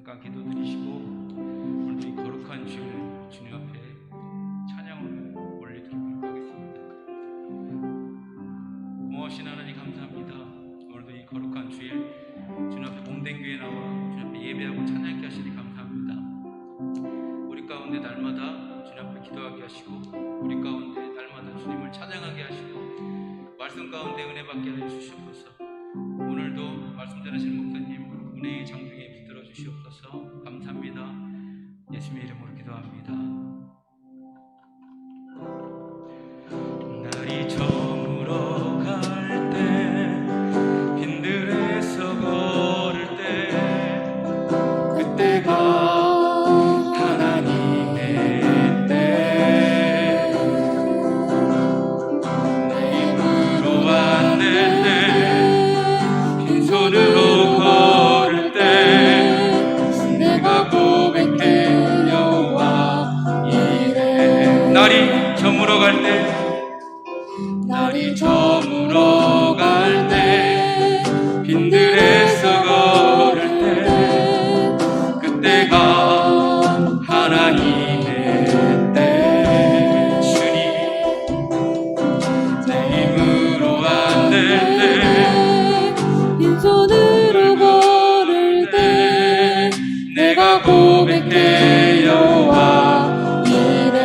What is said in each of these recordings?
잠깐 기도드리시고 오늘도 이 거룩한 주일 주님 앞에 찬양을 올려드리도록 하겠습니다. 고마우신 하나님 감사합니다. 오늘도 이 거룩한 주일 주님 앞에 몸된 교회 나와 주님 앞에 예배하고 찬양하게 하시니 감사합니다. 우리 가운데 날마다 주님 앞에 기도하게 하시고 우리 가운데 날마다 주님을 찬양하게 하시고 말씀 가운데 은혜 받게 해주시옵소서. 오늘도 말씀 전하실 목사님 은혜의 장중에 붙들어 주시옵소서. 감사합니다. 예수님의 이름으로 기도합니다. 날이 저물어 갈 때 빈들에서 걸을 때 그때가 하나님의 때 내 힘으로 안 될 때 빈손으로 걸을 때 내가 고백해 여호와 이래. 날이 저물어 갈 때 날이 저물어 갈 때 빈들에서 걸을 때 그때가 하나님의 때 주님 내 힘으로 안 될 때 빈손으로 걸을 때 내가 고백해 여호와 이래.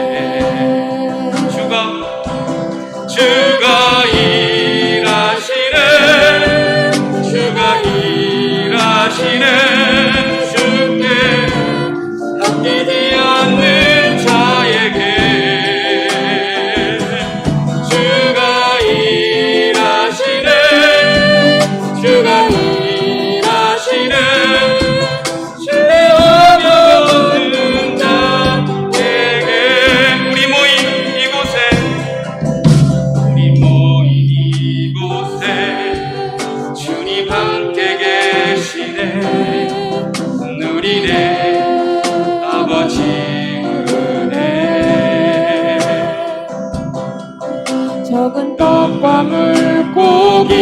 주가 일하시네. 주가 일하시네. 주께 아끼지 않는 자에게 주가 일하시네. 주가 일하시네. 신뢰하며 얻는 자에게. 우리 모인 이곳에 주님 함께 계시네. 누리네 아버지 은혜. 적은 떡과 물고기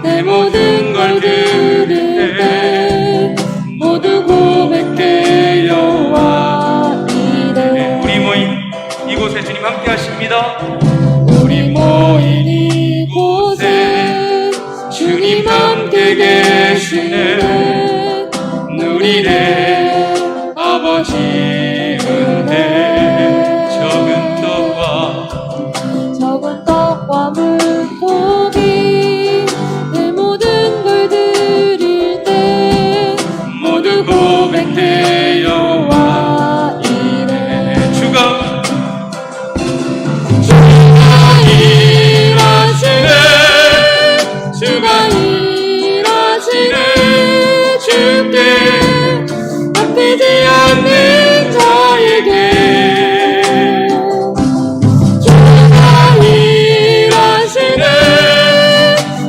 내 모든 걸 드릴 때 모두 고백해 여호와 이래. 우리 모인 이곳에 주님 함께 하십니다. 우리 모인 이곳에 주님 함께 계시네. 누리네 아버지 은혜. 적은 떡과 물고기 내 모든 걸 드릴 때 모두 고백해 여호와 이래. 주가 일하시네. 주가 일하시네. 주께 아끼지 않는 자에게 주가 일하시네.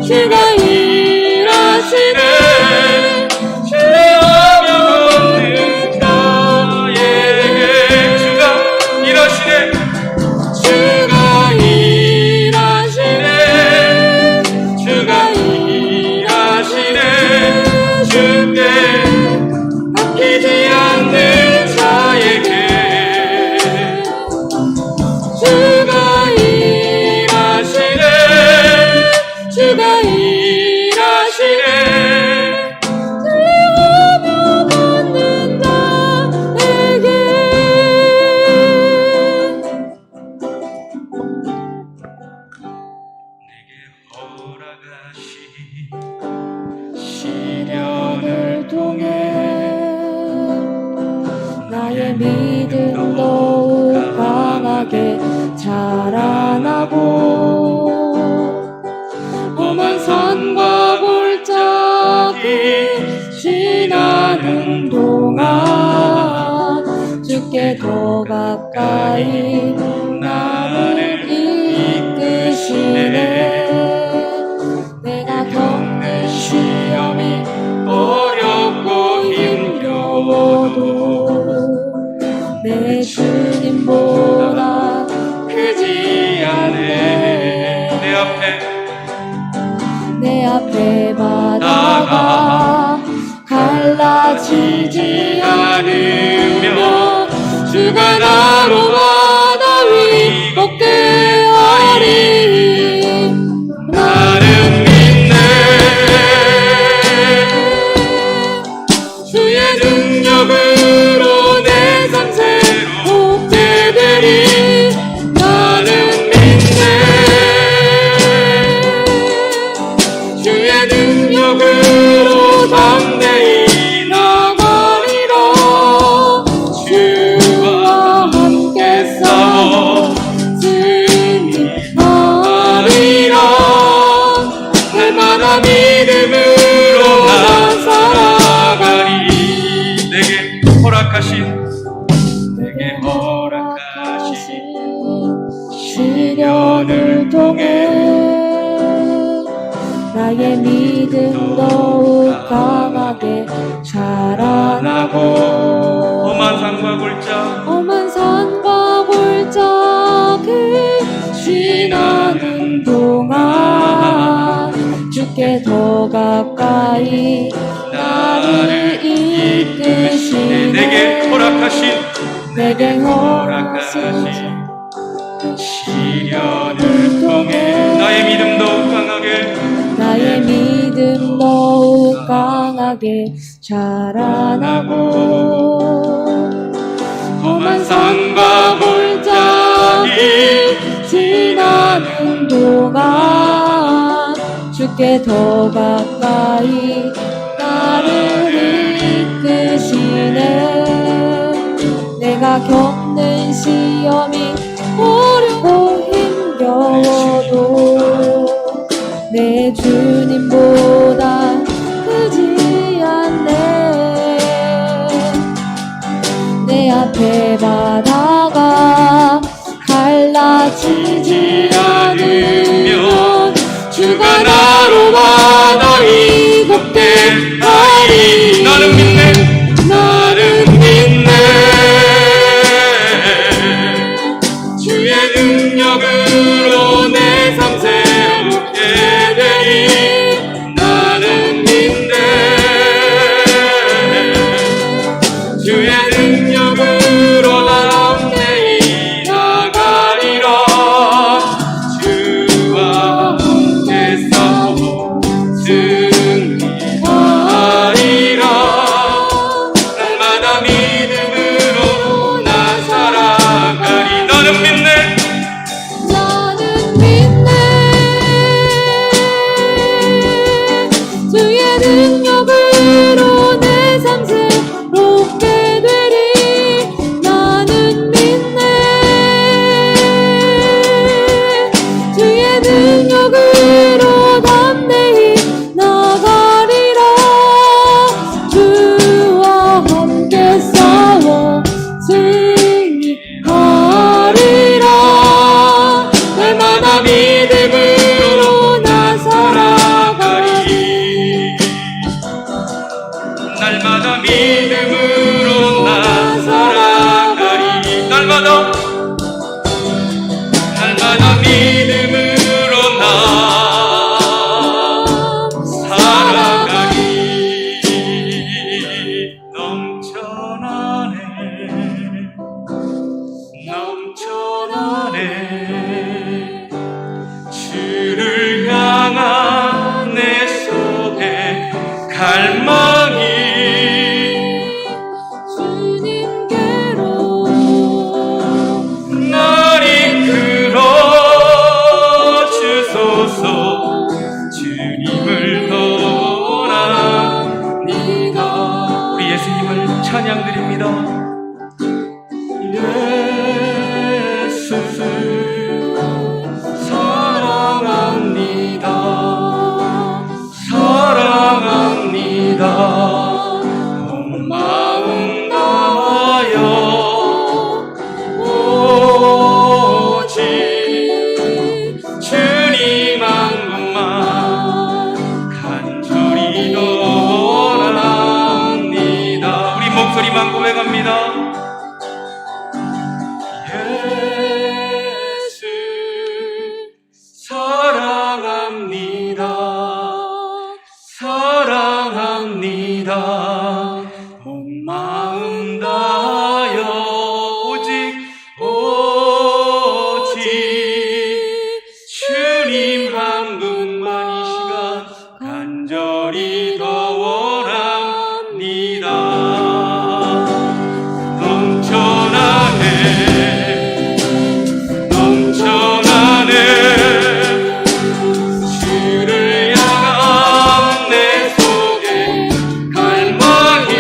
주가 일하시네. 신뢰하며 얻는 자에게 주가 일하시네. 주가 일하시네. 주가 일하시네. 주께 아끼지 않는 자에게 주가 일하시네. 주가 일하시네. 신뢰하며 받는 자에게. 내게 허락하신 시련을 통해 나의 믿음 더욱 강하게 자라나고 험한 산과 골짜기 지나는 동안 주께 더 가까이 나를 이끄시네. 내가 겪는 시험이 어렵고 힘겨워도 내 주님보다 크지 않네. 내 앞에 내 앞에 바다가 갈 갈라지지 않으며 주가 나로 바다 위 걷게 하리. 나는 믿네. 주의 능력으로 내 삶 새롭게 되리. 나는 믿네. 주의 능력으로 담대히 나가리라. 주와 함께 싸워 승리하리라. 날마다 믿음으로 나 살아가리. 내게 허락하신 시련을 통해 나의 믿음 더욱 강하게 자라나고 험한 산과 골짜 험한 산과 골짜기 지나는 동안 주께 더 가까이 나를 이끄시네. 내게 허락하신 시련을 통해 나의 믿음 더욱 강하게 자라나고 험한 산과 골짜기 지나는 동안 주께 더 가까이 나를 이끄시네. 내가 겪는 시험이 어렵고 힘겨워도 내 주님보다 크지 않네. 내 앞에 바다가 갈라지지 않으면 주가 나로 바다 위 걷게 하리. 나는 믿네. 주의 능력으로 내 삶 새롭게 되리. 나는 믿네. 주의 능력으로 담대히 나가리라. 주와 함께 싸워 승리하리라. 날마다 믿음으로 나 살아가리. 나는 믿네. 주의 능력으로 내 삶 새롭게 되리. 나는 믿네. 주의 능력으로 담대히 나가리라. 주와 함께 싸워 승리하리라. 날마다 믿음으로 나 살아가리. 날마다 믿음으로 나 살아가리. 날마다 믿음으로 나 살아가리. 넘쳐나네. 주를 향한 내 속에 갈망이 주님께로 날 이끌어 주소서. 주님을 떠나니가. 우리 예수님을 찬양드립니다. 예수 사랑합니다. 온 마음 다하여 오직 주님 한 분만 간절히 원합니다. 우리 목소리만 고백합니다. 예수 사랑합니다. 간절히 더 원합니다. 넘쳐나네 넘쳐나네 주를 향한 내 속에 갈망이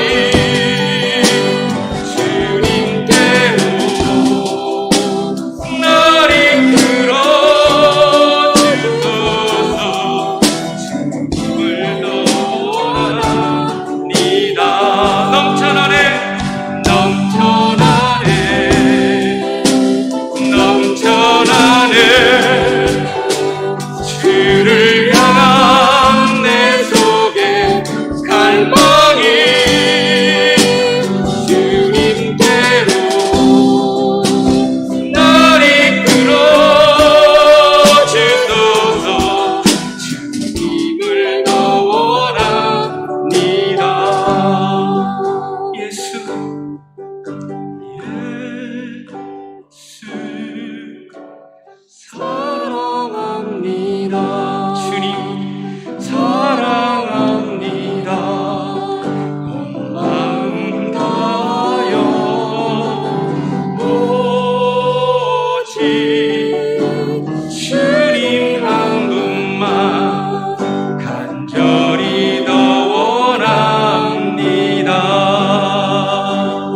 주님께로 날 이끌어 주소서. 주님을 더 원합니다. 넘쳐나네 넘쳐나네 넘쳐나네 주를 향한 내 속에 갈망이 주님께로 날 이끌어 주소서. 주님을 더 원합니다. 예수 사랑합니다. 주님 사랑합니다. 온 마음 다하여 오직 주님 한 분만 간절히 더 원합니다.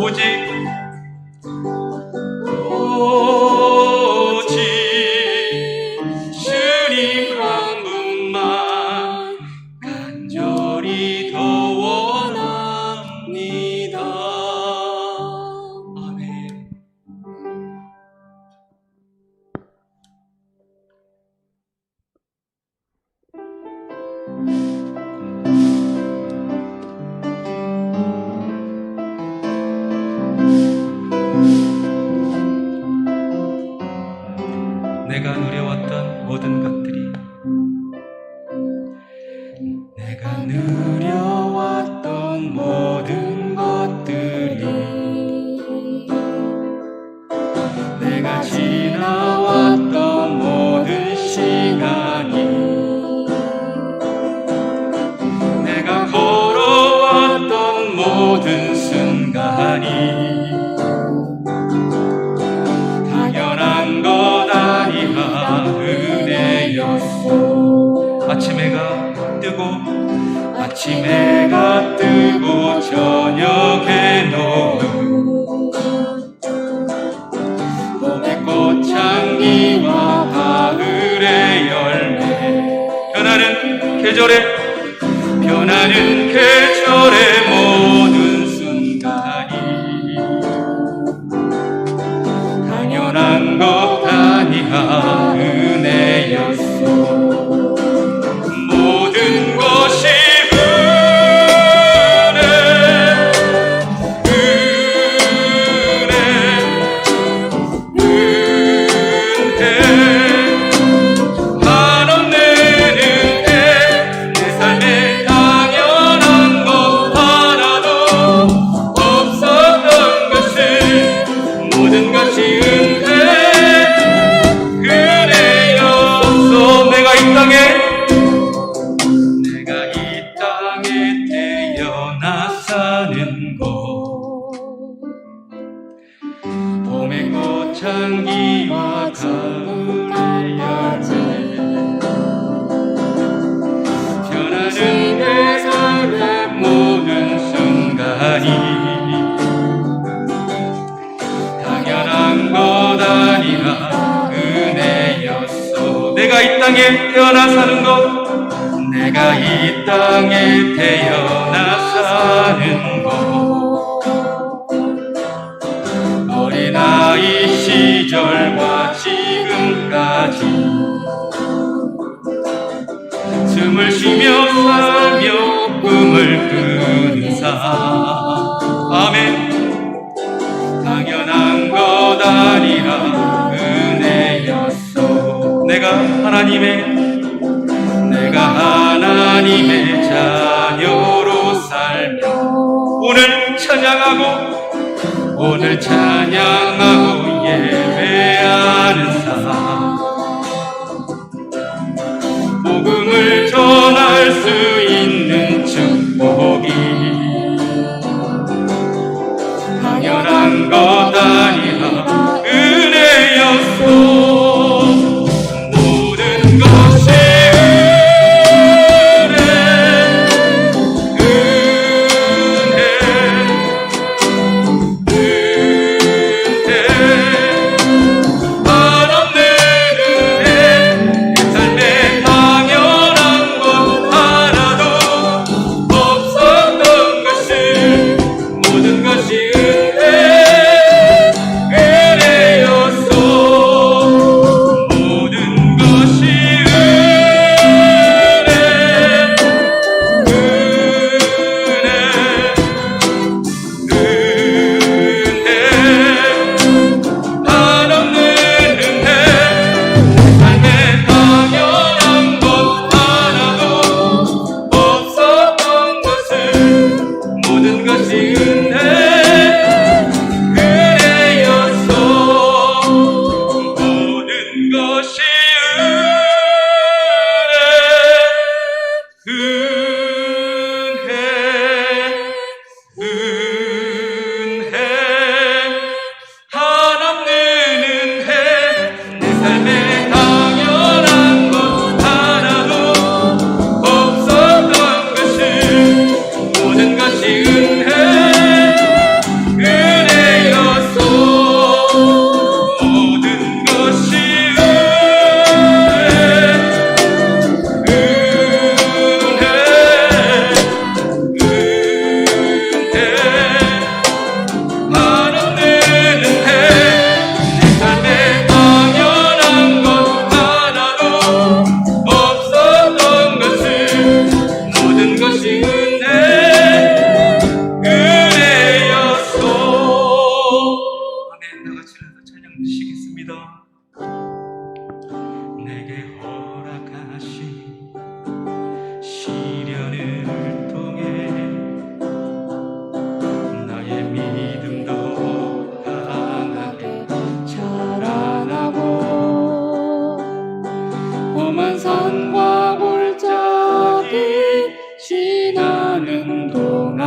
오직 주님 한 분만 간절히 더 원합니다. 아멘. 내가 누려왔던 모든 것들이 내가 누려왔던 모든 것들이 내가 지나왔던 모든 시간이 내가 걸어왔던 모든 순간이 당연한 것 아니라 은혜였소. 아침 해가 뜨고 저녁에 노을 봄의 꽃향기와 가을의 열매 변하는 계절의 모든 순간이 당연한 것 아니야 은혜였소. 모든 것이 봄의 꽃향기와 가을의 열매 변하는 내 삶의 모든 순간이 당연한 것 아니라 은혜였소. 내가 이 땅에 태어나 사는 것 내가 이 땅에 태어나 사는 것 어린아이 시절과 지금까지 숨을 쉬며 살며 꿈을 꾸는 삶. 아멘. 당연한 것 아니라 은혜였소. 내가 하나님의 자녀로 살며 오늘 찬양하고 예배하는 삶. 복음을 전할 수 있는 오직 은혜 은혜였소. 아멘. 다 같이 찬양 드시겠습니다. 내게 허락하신 시련을 통해 나의 믿음도 강하게 자라나고 험한 산과 골짜기 지나는 동안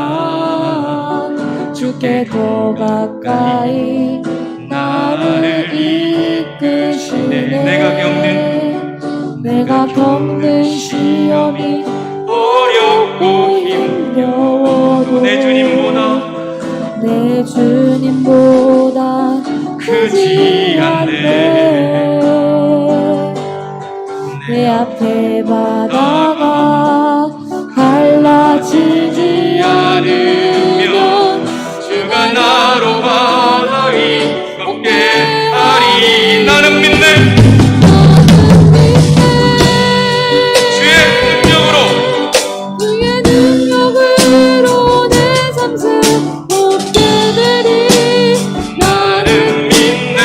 주께 더 가까이 나를 이끄시네. 내가 겪는 시험이 어렵고 힘겨워도 내 주님보다 크지 않네. 내 앞에 바다가 갈라지지 않으면 주가 나로 바다위 걷게 하리. 나는 믿네. 주의 능력으로 내 삶을 못 되리. 나는 믿네.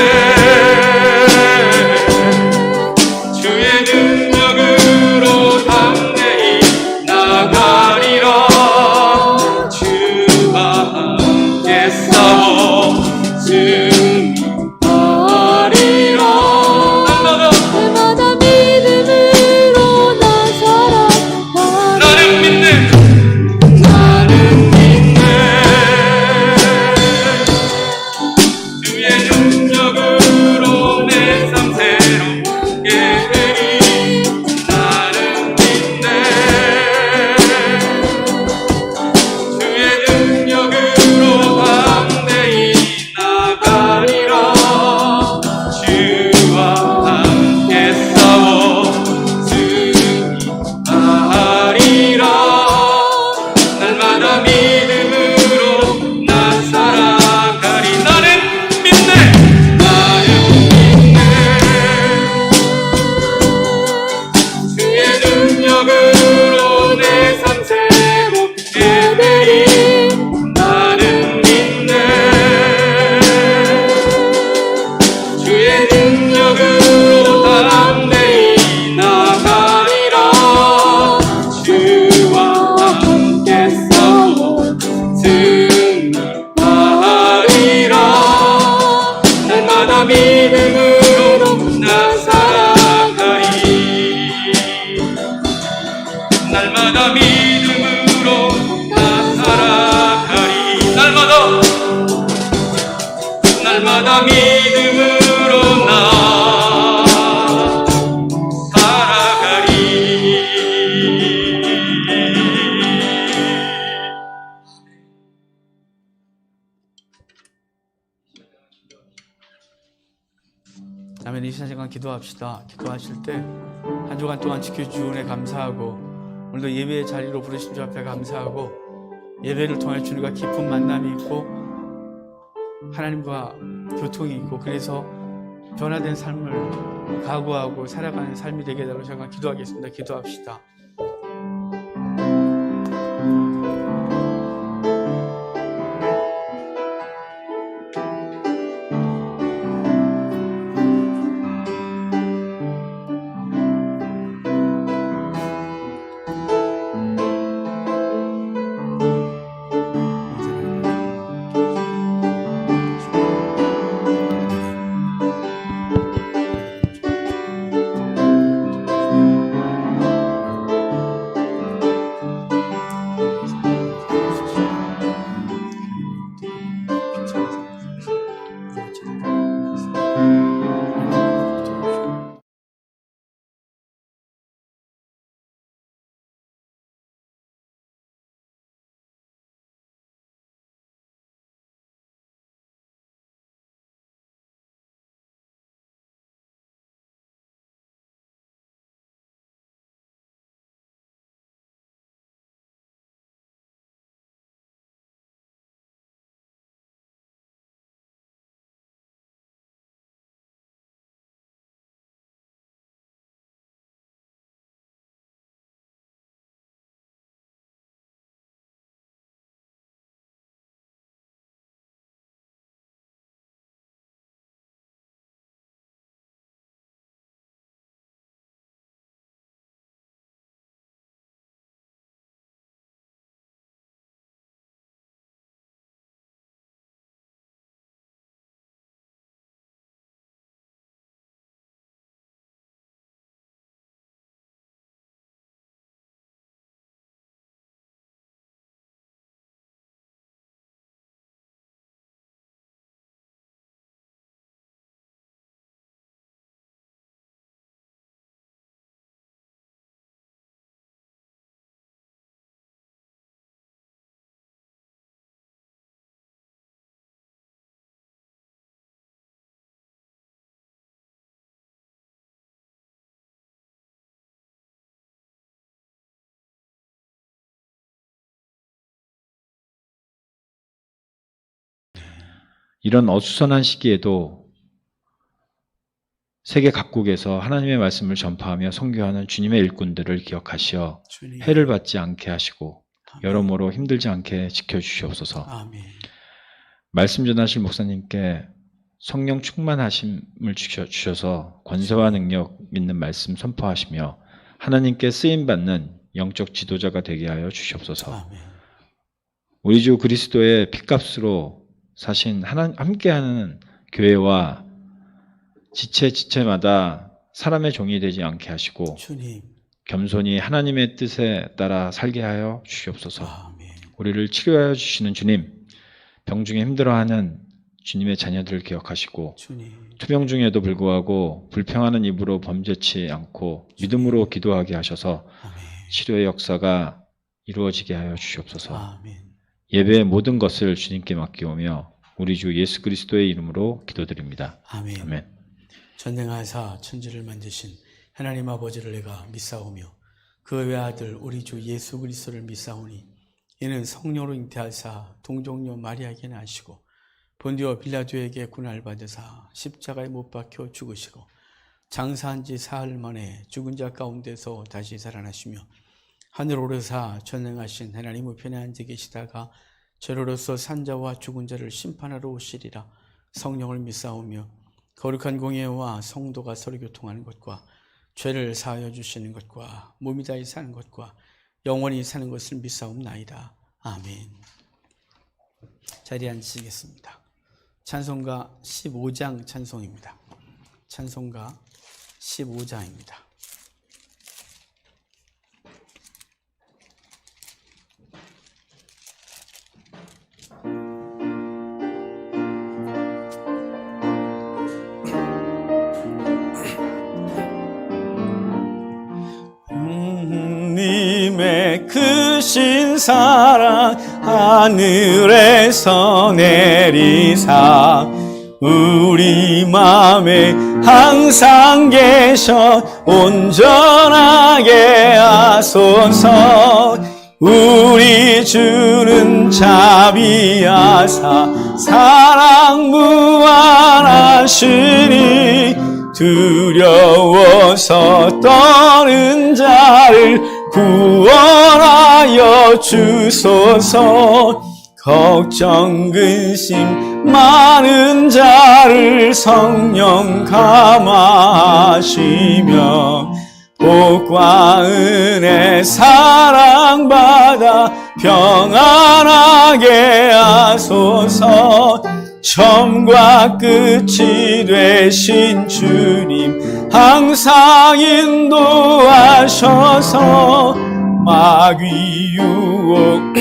주의 능력으로 담대히 나가리라. 주와 함께 싸워 승리하리라. 날마다 믿음으로 나 살아가. 나는 믿네. 나는 믿네. 주의 능력으로 내 삶 새롭게 되리. 나는 믿네. 주의 능력으로 담대히 나가리라. 주와 함께 싸워 승리하리라. 날마다 믿음으로 나 살아가리. 나는 믿네. 나는 믿네. 주의 능력으로 내 삶 새롭게 되리. 나는 믿네. 주의 능력으로 담대히 나가리라. 주와 함께 싸워 승리하리라. 날마다 믿음으로 나 살아가리. 날마다 믿음으로 나 살아가리. 날마다 믿음으로 나 살아가리. 아멘. 이 시간 기도합시다. 기도하실 때 한 주간 동안 지켜주신 은혜 감사하고, 오늘도 예배의 자리로 부르신 주 앞에 감사하고, 예배를 통해 주님과 깊은 만남이 있고 하나님과 교통이 있고, 그래서 변화된 삶을 각오하고 살아가는 삶이 되게 해달라고 제가 기도하겠습니다. 기도합시다. 이런 어수선한 시기에도 세계 각국에서 하나님의 말씀을 전파하며 선교하는 주님의 일꾼들을 기억하시어 주님. 해를 받지 않게 하시고 아멘. 여러모로 힘들지 않게 지켜주시옵소서. 아멘. 말씀 전하실 목사님께 성령 충만하심을 주셔서 권세와 능력 있는 말씀 선포하시며 하나님께 쓰임받는 영적 지도자가 되게 하여 주시옵소서. 아멘. 우리 주 그리스도의 피값으로 사신 함께하는 교회와 지체마다 사람의 종이 되지 않게 하시고 주님. 겸손히 하나님의 뜻에 따라 살게 하여 주시옵소서. 아멘. 우리를 치료하여 주시는 주님, 병중에 힘들어하는 주님의 자녀들을 기억하시고 주님. 투병 중에도 불구하고 불평하는 입으로 범죄치 않고 믿음으로 기도하게 하셔서 아멘. 치료의 역사가 이루어지게 하여 주시옵소서. 아멘. 예배의 모든 것을 주님께 맡기오며 우리 주 예수 그리스도의 이름으로 기도드립니다. 아멘. 아멘. 전능하사 천지를 만드신 하나님 아버지를 내가 믿사오며 그 외아들 우리 주 예수 그리스도를 믿사오니 이는 성령으로 잉태하사 동정녀 마리아에게 나시고 본디오 빌라도에게 고난을 받으사 십자가에 못 박혀 죽으시고 장사한 지 사흘 만에 죽은 자 가운데서 다시 살아나시며 하늘 오르사 전능하신 하나님 우편에 앉아 계시다가 죄로로서 산자와 죽은 자를 심판하러 오시리라. 성령을 믿사오며 거룩한 공예와 성도가 서로 교통하는 것과 죄를 사하여 주시는 것과 몸이 다히 사는 것과 영원히 사는 것을 믿사옵나이다. 아멘. 자리에 앉으시겠습니다. 찬송가 15장 찬송입니다. 찬송가 15장입니다. 님의 크신 사랑 하늘에서 내리사 우리 맘에 항상 계셔 온전하게 하소서. 우리 주는 자비하사 사랑 무한하시니 두려워서 떠는 자를 구원하여 주소서. 걱정 근심 많은 자를 성령 감화하시며 복과 은혜 사랑받아 평안하게 하소서. 처음과 끝이 되신 주님 항상 인도하셔서 마귀 유혹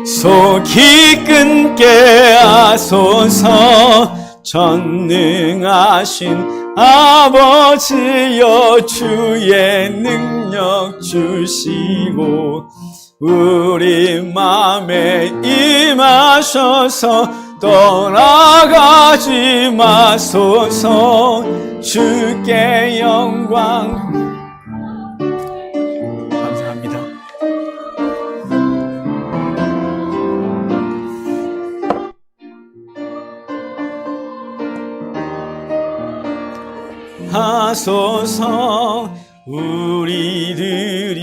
속히 끊게 하소서. 전능하신 아버지여 주의 능력 주시고 우리 맘에 임하셔서 떠나가지 마소서. 주께 영광. 감사합니다. 하소서. 우리들이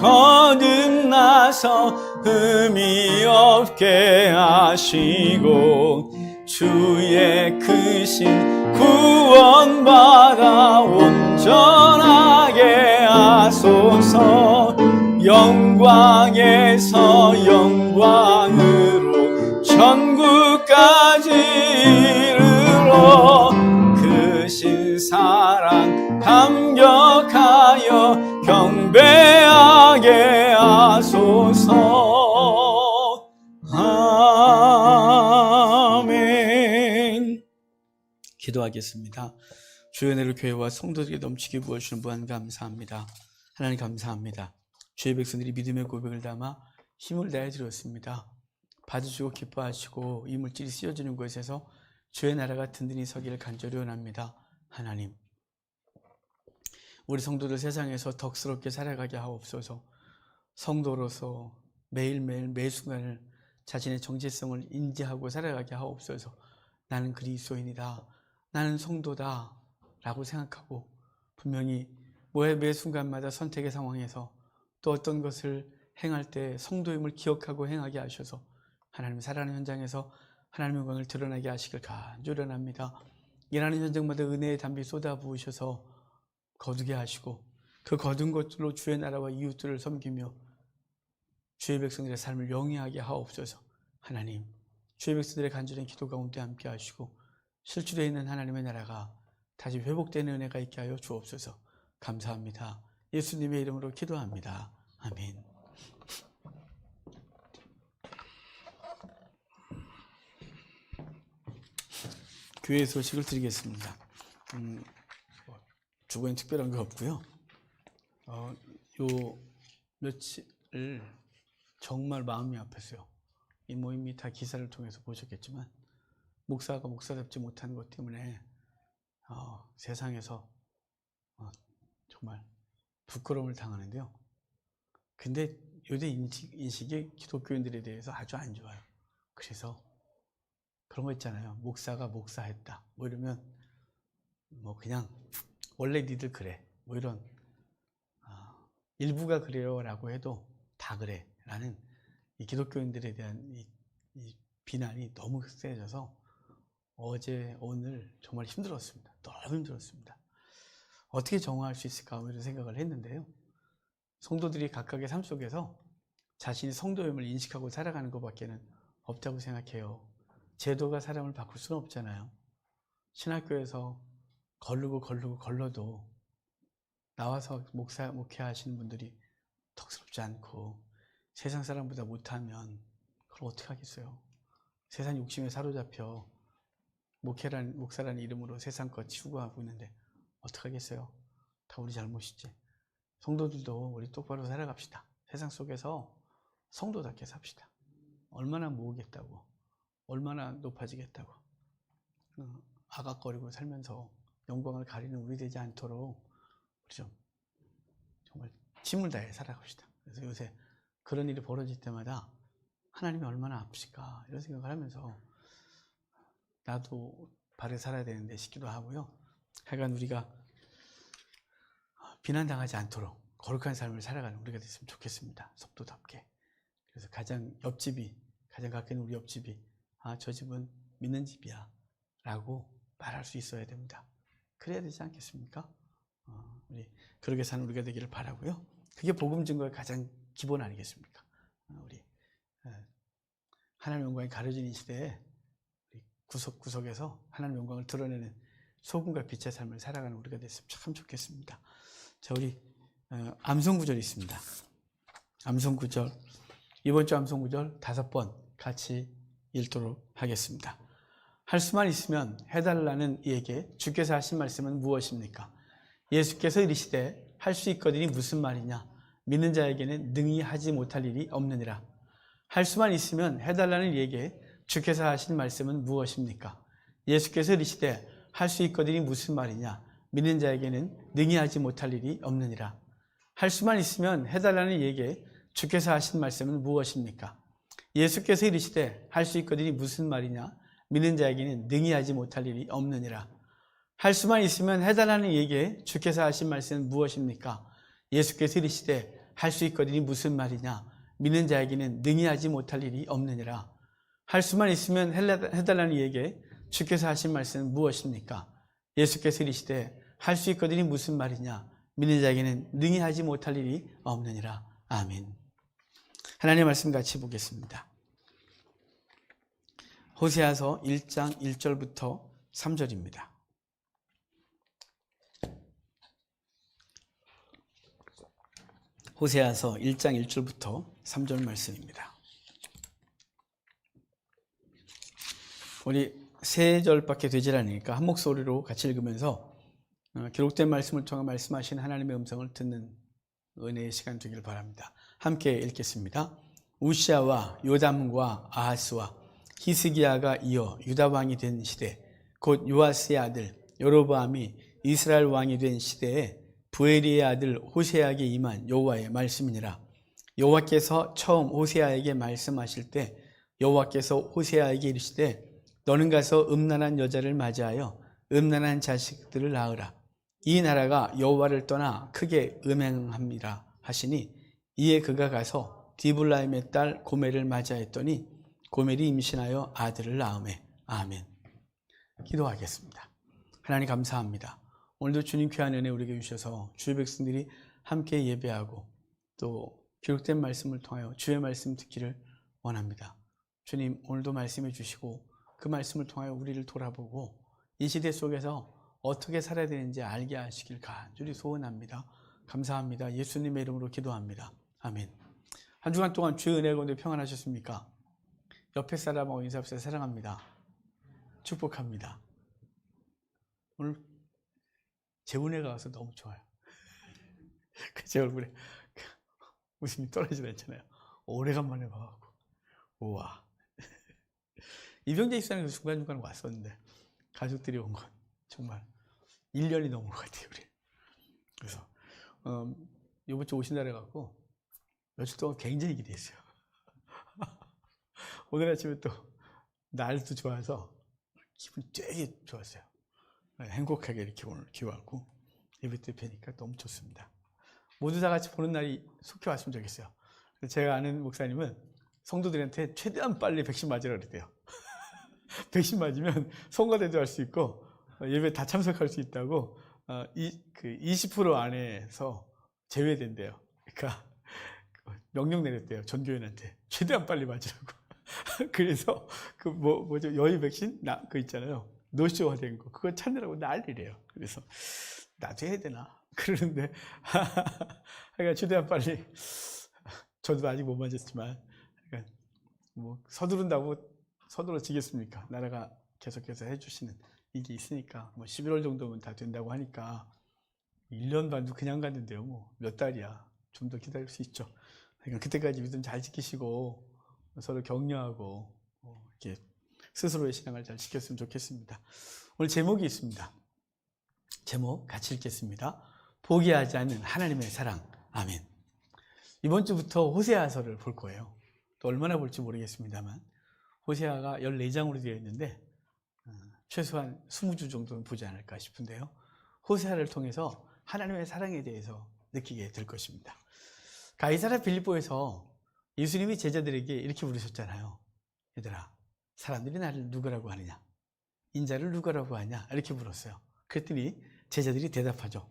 거듭나서 흠이 없게 하시고 주의 크신 구원받아 온전하게 하소서. 영광에서 영광으로 천국까지 이르러 크신 사랑 감격하여 경배하게 하소서. 아멘. 기도하겠습니다. 주의 은혜를 교회와 성도들에게 넘치게 부어주시는 무한 감사합니다. 하나님 감사합니다. 주의 백성들이 믿음의 고백을 담아 힘을 다해 드렸습니다. 받으시고 기뻐하시고 이 물질이 쓰여지는 곳에서 주의 나라가 든든히 서기를 간절히 원합니다. 하나님, 우리 성도들 세상에서 덕스럽게 살아가게 하옵소서. 성도로서 매일매일 매 순간을 자신의 정체성을 인지하고 살아가게 하옵소서. 나는 그리스도인이다. 나는 성도다. 라고 생각하고 분명히 매 순간마다 선택의 상황에서 또 어떤 것을 행할 때 성도임을 기억하고 행하게 하셔서 하나님 살아가는 현장에서 하나님의 영광을 드러나게 하시길 간절히 원합니다. 일하는 현장마다 은혜의 담비 쏟아 부으셔서 거두게 하시고 그 거둔 것들로 주의 나라와 이웃들을 섬기며 주의 백성들의 삶을 영위하게 하옵소서. 하나님, 주의 백성들의 간절한 기도 가운데 함께 하시고 실추되어 있는 하나님의 나라가 다시 회복되는 은혜가 있게 하여 주옵소서. 감사합니다. 예수님의 이름으로 기도합니다. 아멘. 교회 소식을 드리겠습니다. 주변에 특별한 거 없고요. 요 며칠 정말 마음이 아팠어요. 이 모임이 다 기사를 통해서 보셨겠지만 목사가 목사답지 못한 것 때문에 세상에서 정말 부끄러움을 당하는데요. 근데 요새 인식이 기독교인들에 대해서 아주 안 좋아요. 그래서 그런 거 있잖아요. 목사가 목사했다. 뭐 이러면 뭐 그냥 원래 니들 그래. 뭐 이런 일부가 그래요 라고 해도 다 그래 라는 이 기독교인들에 대한 이 비난이 너무 세져서 어제 오늘 정말 힘들었습니다. 너무 힘들었습니다. 어떻게 정화할 수 있을까 이런 생각을 했는데요. 성도들이 각각의 삶 속에서 자신이 성도임을 인식하고 살아가는 것밖에는 없다고 생각해요. 제도가 사람을 바꿀 수는 없잖아요. 신학교에서 걸러도 나와서 목회하시는 분들이 턱스럽지 않고 세상 사람보다 못하면 그걸 어떻게 하겠어요. 세상 욕심에 사로잡혀 목사라는 이름으로 세상 것 추구하고 있는데 어떡하겠어요? 다 우리 잘못이지. 성도들도 우리 똑바로 살아갑시다. 세상 속에서 성도답게 삽시다. 얼마나 모으겠다고, 얼마나 높아지겠다고 아각거리고 살면서 영광을 가리는 우리 되지 않도록 우리 좀 정말 힘을 다해 살아갑시다. 그래서 요새 그런 일이 벌어질 때마다 하나님이 얼마나 아프실까 이런 생각을 하면서 나도 바르게 살아야 되는데 싶기도 하고요. 하여간 우리가 비난당하지 않도록 거룩한 삶을 살아가는 우리가 됐으면 좋겠습니다. 속도답게. 그래서 가장 가까이 있는 우리 옆집이 저 집은 믿는 집이야 라고 말할 수 있어야 됩니다. 그래야 되지 않겠습니까? 우리 그렇게 사는 우리가 되기를 바라고요. 그게 복음 증거의 가장 기본 아니겠습니까? 우리 하나님의 영광이 가려진 이 시대에 우리 구석구석에서 하나님의 영광을 드러내는 소금과 빛의 삶을 살아가는 우리가 됐으면 참 좋겠습니다. 자, 우리 암송구절이 있습니다. 암송구절, 이번 주 암송구절 5번 같이 읽도록 하겠습니다. 할 수만 있으면 해달라는 이에게 주께서 하신 말씀은 무엇입니까? 예수께서 이르시되 할 수 있거든이 무슨 말이냐? 믿는 자에게는 능히 하지 못할 일이 없느니라. 할 수만 있으면 해달라는 이에게 주께서 하신 말씀은 무엇입니까? 예수께서 이르시되 할 수 있거든이 무슨 말이냐? 믿는 자에게는 능히 하지 못할 일이 없느니라. 할 수만 있으면 해달라는 이에게 주께서 하신 말씀은 무엇입니까? 예수께서 이르시되 할 수 있거든이 무슨 말이냐? 믿는 자에게는 능히 하지 못할 일이 없느니라. 할 수만 있으면 해달라는 이에게 주께서 하신 말씀은 무엇입니까? 예수께서 이르시되 할 수 있거든이 무슨 말이냐? 믿는 자에게는 능히 하지 못할 일이 없느니라. 할 수만 있으면 해달라는 이에게 주께서 하신 말씀은 무엇입니까? 예수께서 이르시되 할 수 있거든이 무슨 말이냐? 믿는 자에게는 능히 하지 못할 일이 없느니라. 아멘. 하나님의 말씀 같이 보겠습니다. 호세아서 1장 1절부터 3절입니다. 호세아서 1장 1절부터 3절 말씀입니다. 우리 3절밖에 되질 않으니까 한 목소리로 같이 읽으면서 기록된 말씀을 통해 말씀하신 하나님의 음성을 듣는 은혜의 시간 되기를 바랍니다. 함께 읽겠습니다. 우시아와 요담과 아하스와 히스기야가 이어 유다 왕이 된 시대, 곧 요아스의 아들 여로보암이 이스라엘 왕이 된 시대에 부에리의 아들 호세아에게 임한 여호와의 말씀이니라. 여호와께서 처음 호세아에게 말씀하실 때 여호와께서 호세아에게 이르시되 너는 가서 음란한 여자를 맞이하여 음란한 자식들을 낳으라. 이 나라가 여호와를 떠나 크게 음행함이라 하시니 이에 그가 가서 디블라임의 딸 고멜을 맞이하였더니 고멜이 임신하여 아들을 낳으매. 아멘. 기도하겠습니다. 하나님 감사합니다. 오늘도 주님 귀한 은혜 우리에게 주셔서 주의 백성들이 함께 예배하고 또 기록된 말씀을 통하여 주의 말씀 듣기를 원합니다. 주님 오늘도 말씀해 주시고 그 말씀을 통하여 우리를 돌아보고 이 시대 속에서 어떻게 살아야 되는지 알게 하시길 간절히 소원합니다. 감사합니다. 예수님의 이름으로 기도합니다. 아멘. 한 주간 동안 주의 은혜 가운데 평안하셨습니까? 옆에 사람하고 인사합시다. 사랑합니다. 축복합니다. 오늘 제 은혜가 와서 너무 좋아요. 제 얼굴에 웃음이 떨어지지 않잖아요. 오래간만에 봐가지고 우와. 이병재 입사는 중간중간 왔었는데 가족들이 온 건 정말 1년이 넘은 것 같아요. 우리. 그래서 이번 주 오신다 그래갖고 며칠 동안 굉장히 기대했어요. 오늘 아침에 또 날도 좋아서 기분이 되게 좋았어요. 행복하게 이렇게 오늘 기워하고 예배 때 뵈니까 너무 좋습니다. 모두 다 같이 보는 날이 속히 왔으면 좋겠어요. 제가 아는 목사님은 성도들한테 최대한 빨리 백신 맞으라 그랬대요. 백신 맞으면 성가대도 할 수 있고 예배 다 참석할 수 있다고 20% 안에서 제외된대요. 그러니까 명령 내렸대요. 전교인한테 최대한 빨리 맞으라고. 그래서 뭐죠 여의 백신 그 있잖아요. 노쇼화된 거 그거 찾느라고 난리래요. 그래서 나도 해야 되나 그러는데 그러니까 최대한 빨리 저도 아직 못 맞았지만 그러니까 뭐 서두러지겠습니까? 나라가 계속해서 해주시는 이게 있으니까 뭐 11월 정도면 다 된다고 하니까 1년 반도 그냥 갔는데요. 뭐 몇 달이야. 좀 더 기다릴 수 있죠. 그러니까 그때까지 믿음 잘 지키시고 서로 격려하고 이렇게 스스로의 신앙을 잘 지켰으면 좋겠습니다. 오늘 제목이 있습니다. 제목 같이 읽겠습니다. 포기하지 않는 하나님의 사랑. 아멘. 이번 주부터 호세아서를 볼 거예요. 또 얼마나 볼지 모르겠습니다만 호세아가 14장으로 되어 있는데 최소한 20주 정도는 보지 않을까 싶은데요. 호세아를 통해서 하나님의 사랑에 대해서 느끼게 될 것입니다. 가이사랴 빌립보에서 예수님이 제자들에게 이렇게 부르셨잖아요. 얘들아, 사람들이 나를 누구라고 하느냐? 인자를 누구라고 하냐? 이렇게 물었어요. 그랬더니 제자들이 대답하죠.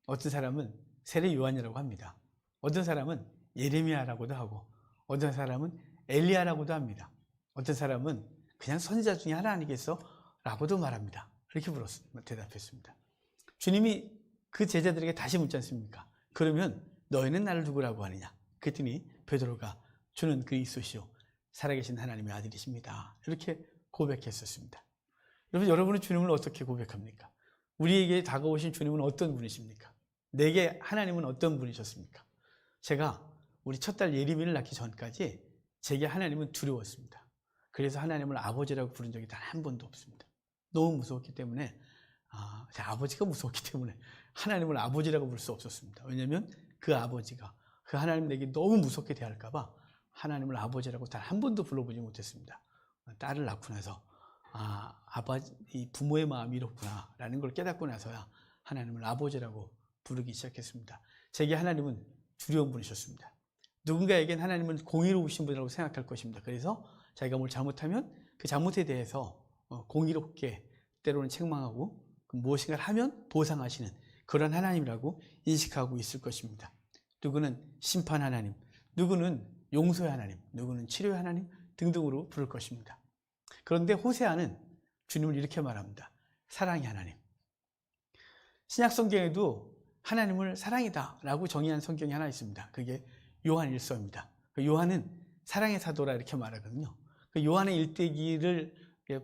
어떤 사람은 세례 요한이라고 합니다. 어떤 사람은 예레미야라고도 하고 어떤 사람은 엘리야라고도 합니다. 어떤 사람은 그냥 선지자 중에 하나 아니겠어? 라고도 말합니다. 이렇게 대답했습니다. 주님이 그 제자들에게 다시 묻지 않습니까? 그러면 너희는 나를 누구라고 하느냐? 그랬더니 베드로가 주는 그리스도시요 살아계신 하나님의 아들이십니다. 이렇게 고백했었습니다. 여러분은 주님을 어떻게 고백합니까? 우리에게 다가오신 주님은 어떤 분이십니까? 내게 하나님은 어떤 분이셨습니까? 제가 우리 첫딸 예림이를 낳기 전까지 제게 하나님은 두려웠습니다. 그래서 하나님을 아버지라고 부른 적이 단 한 번도 없습니다. 너무 무서웠기 때문에 제 아버지가 무서웠기 때문에 하나님을 아버지라고 부를 수 없었습니다. 왜냐하면 그 아버지가 그 하나님 내게 너무 무섭게 대할까 봐 하나님을 아버지라고 단 한 번도 불러보지 못했습니다. 딸을 낳고 나서 이 부모의 마음이 이렇구나 라는 걸 깨닫고 나서야 하나님을 아버지라고 부르기 시작했습니다. 제게 하나님은 두려운 분이셨습니다. 누군가에겐 하나님은 공의로우신 분이라고 생각할 것입니다. 그래서 자기가 뭘 잘못하면 그 잘못에 대해서 공의롭게 때로는 책망하고 무엇인가를 하면 보상하시는 그런 하나님이라고 인식하고 있을 것입니다. 누구는 심판 하나님, 누구는 용서의 하나님, 누구는 치료의 하나님 등등으로 부를 것입니다. 그런데 호세아는 주님을 이렇게 말합니다. 사랑의 하나님. 신약 성경에도 하나님을 사랑이다 라고 정의한 성경이 하나 있습니다. 그게 요한 1서입니다. 요한은 사랑의 사도라 이렇게 말하거든요. 요한의 일대기를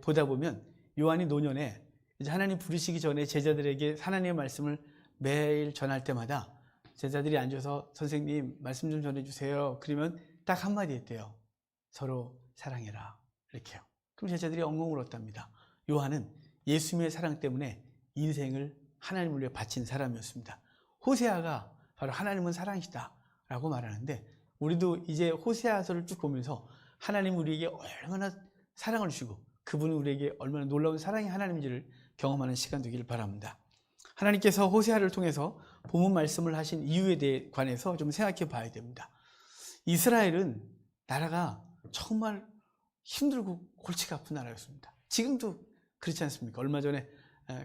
보다 보면 요한이 노년에 이제 하나님 부르시기 전에 제자들에게 하나님의 말씀을 매일 전할 때마다 제자들이 앉아서 선생님 말씀 좀 전해주세요. 그러면 딱 한마디 했대요. 서로 사랑해라. 이렇게요. 그럼 제자들이 엉엉 울었답니다. 요한은 예수님의 사랑 때문에 인생을 하나님을 위해 바친 사람이었습니다. 호세아가 바로 하나님은 사랑이시다 라고 말하는데 우리도 이제 호세아서를 쭉 보면서 하나님 우리에게 얼마나 사랑을 주시고 그분은 우리에게 얼마나 놀라운 사랑의 하나님인지를 경험하는 시간 되기를 바랍니다. 하나님께서 호세아를 통해서 본문 말씀을 하신 이유에 대해 관해서 좀 생각해 봐야 됩니다. 이스라엘은 나라가 정말 힘들고 골치가 아픈 나라였습니다. 지금도 그렇지 않습니까? 얼마 전에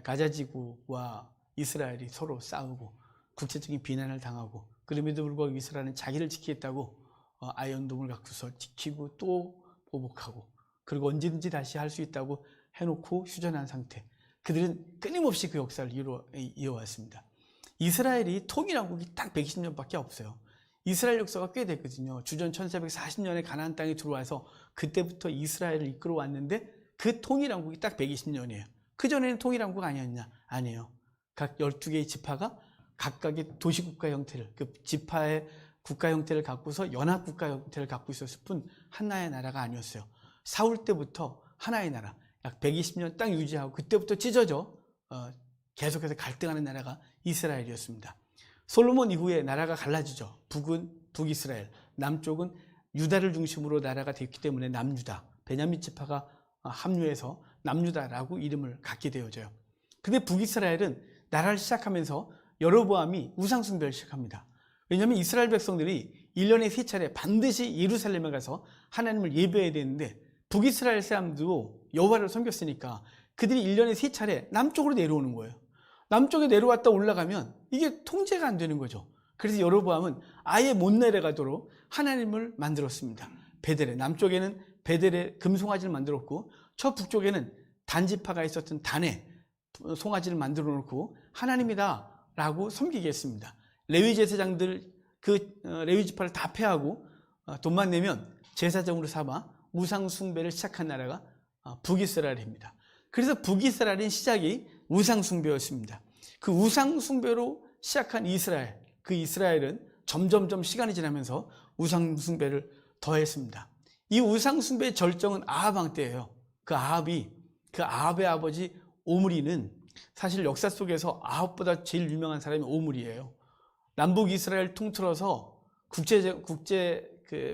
가자지구와 이스라엘이 서로 싸우고 국제적인 비난을 당하고 그럼에도 불구하고 이스라엘은 자기를 지키겠다고 아이언돔을 갖고서 지키고 또 보복하고 그리고 언제든지 다시 할 수 있다고 해놓고 휴전한 상태. 그들은 끊임없이 그 역사를 이어왔습니다. 이스라엘이 통일왕국이 딱 120년밖에 없어요. 이스라엘 역사가 꽤 됐거든요. 주전 1440년에 가나안 땅에 들어와서 그때부터 이스라엘을 이끌어왔는데 그 통일왕국이 딱 120년이에요. 그전에는 통일왕국 아니었냐? 아니에요. 각 12개의 지파가 각각의 도시국가 형태를, 그 지파의 국가 형태를 갖고서 연합국가 형태를 갖고 있었을 뿐 하나의 나라가 아니었어요. 사울 때부터 하나의 나라, 약 120년 딱 유지하고 그때부터 찢어져 계속해서 갈등하는 나라가 이스라엘이었습니다. 솔로몬 이후에 나라가 갈라지죠. 북은 북이스라엘, 남쪽은 유다를 중심으로 나라가 됐기 때문에 남유다, 베냐민 지파가 합류해서 남유다라고 이름을 갖게 되어져요. 근데 북이스라엘은 나라를 시작하면서 여로보암이 우상숭배를 시작합니다. 왜냐하면 이스라엘 백성들이 1년에 3차례 반드시 예루살렘에 가서 하나님을 예배해야 되는데 북이스라엘 사람도 여호와를 섬겼으니까 그들이 1년에 3차례 남쪽으로 내려오는 거예요. 남쪽에 내려왔다 올라가면 이게 통제가 안 되는 거죠. 그래서 여로보암은 아예 못 내려가도록 하나님을 만들었습니다. 베델에, 남쪽에는 베델에 금송아지를 만들었고 저 북쪽에는 단지파가 있었던 단에 송아지를 만들어 놓고 하나님이다 라고 섬기게 했습니다. 레위 제사장들 그 레위 지파를 다 패하고 돈만 내면 제사장으로 삼아 우상 숭배를 시작한 나라가 북이스라엘입니다. 그래서 북이스라엘의 시작이 우상 숭배였습니다. 그 우상 숭배로 시작한 이스라엘, 그 이스라엘은 점점점 시간이 지나면서 우상 숭배를 더했습니다. 이 우상 숭배의 절정은 아합 왕 때예요. 그 아합의 아버지 오므리는 사실 역사 속에서 아합보다 제일 유명한 사람이 오므리예요. 남북 이스라엘 통틀어서 국제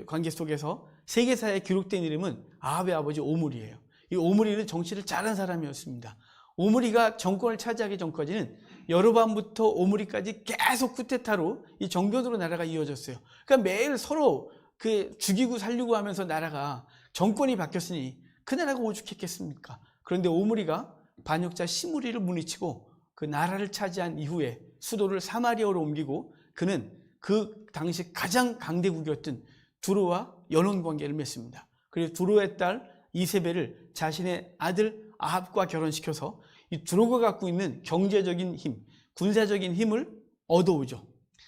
관계 속에서 세계사에 기록된 이름은 아합의 아버지 오므리예요. 이 오므리는 정치를 잘한 사람이었습니다. 오므리가 정권을 차지하기 전까지는 여로보암부터 오므리까지 계속 쿠데타로 이 정변으로 나라가 이어졌어요. 그러니까 매일 서로 죽이고 살리고 하면서 나라가 정권이 바뀌었으니 그 나라가 오죽했겠습니까? 그런데 오므리가 반역자 시므리를 물리치고 그 나라를 차지한 이후에 수도를 사마리아로 옮기고 그는 그 당시 가장 강대국이었던 두로와 연혼 관계를 맺습니다. 그리고 두로의 딸 이세벨을 자신의 아들 아합과 결혼시켜서 이 두로가 갖고 있는 경제적인 힘, 군사적인 힘을 얻어오죠.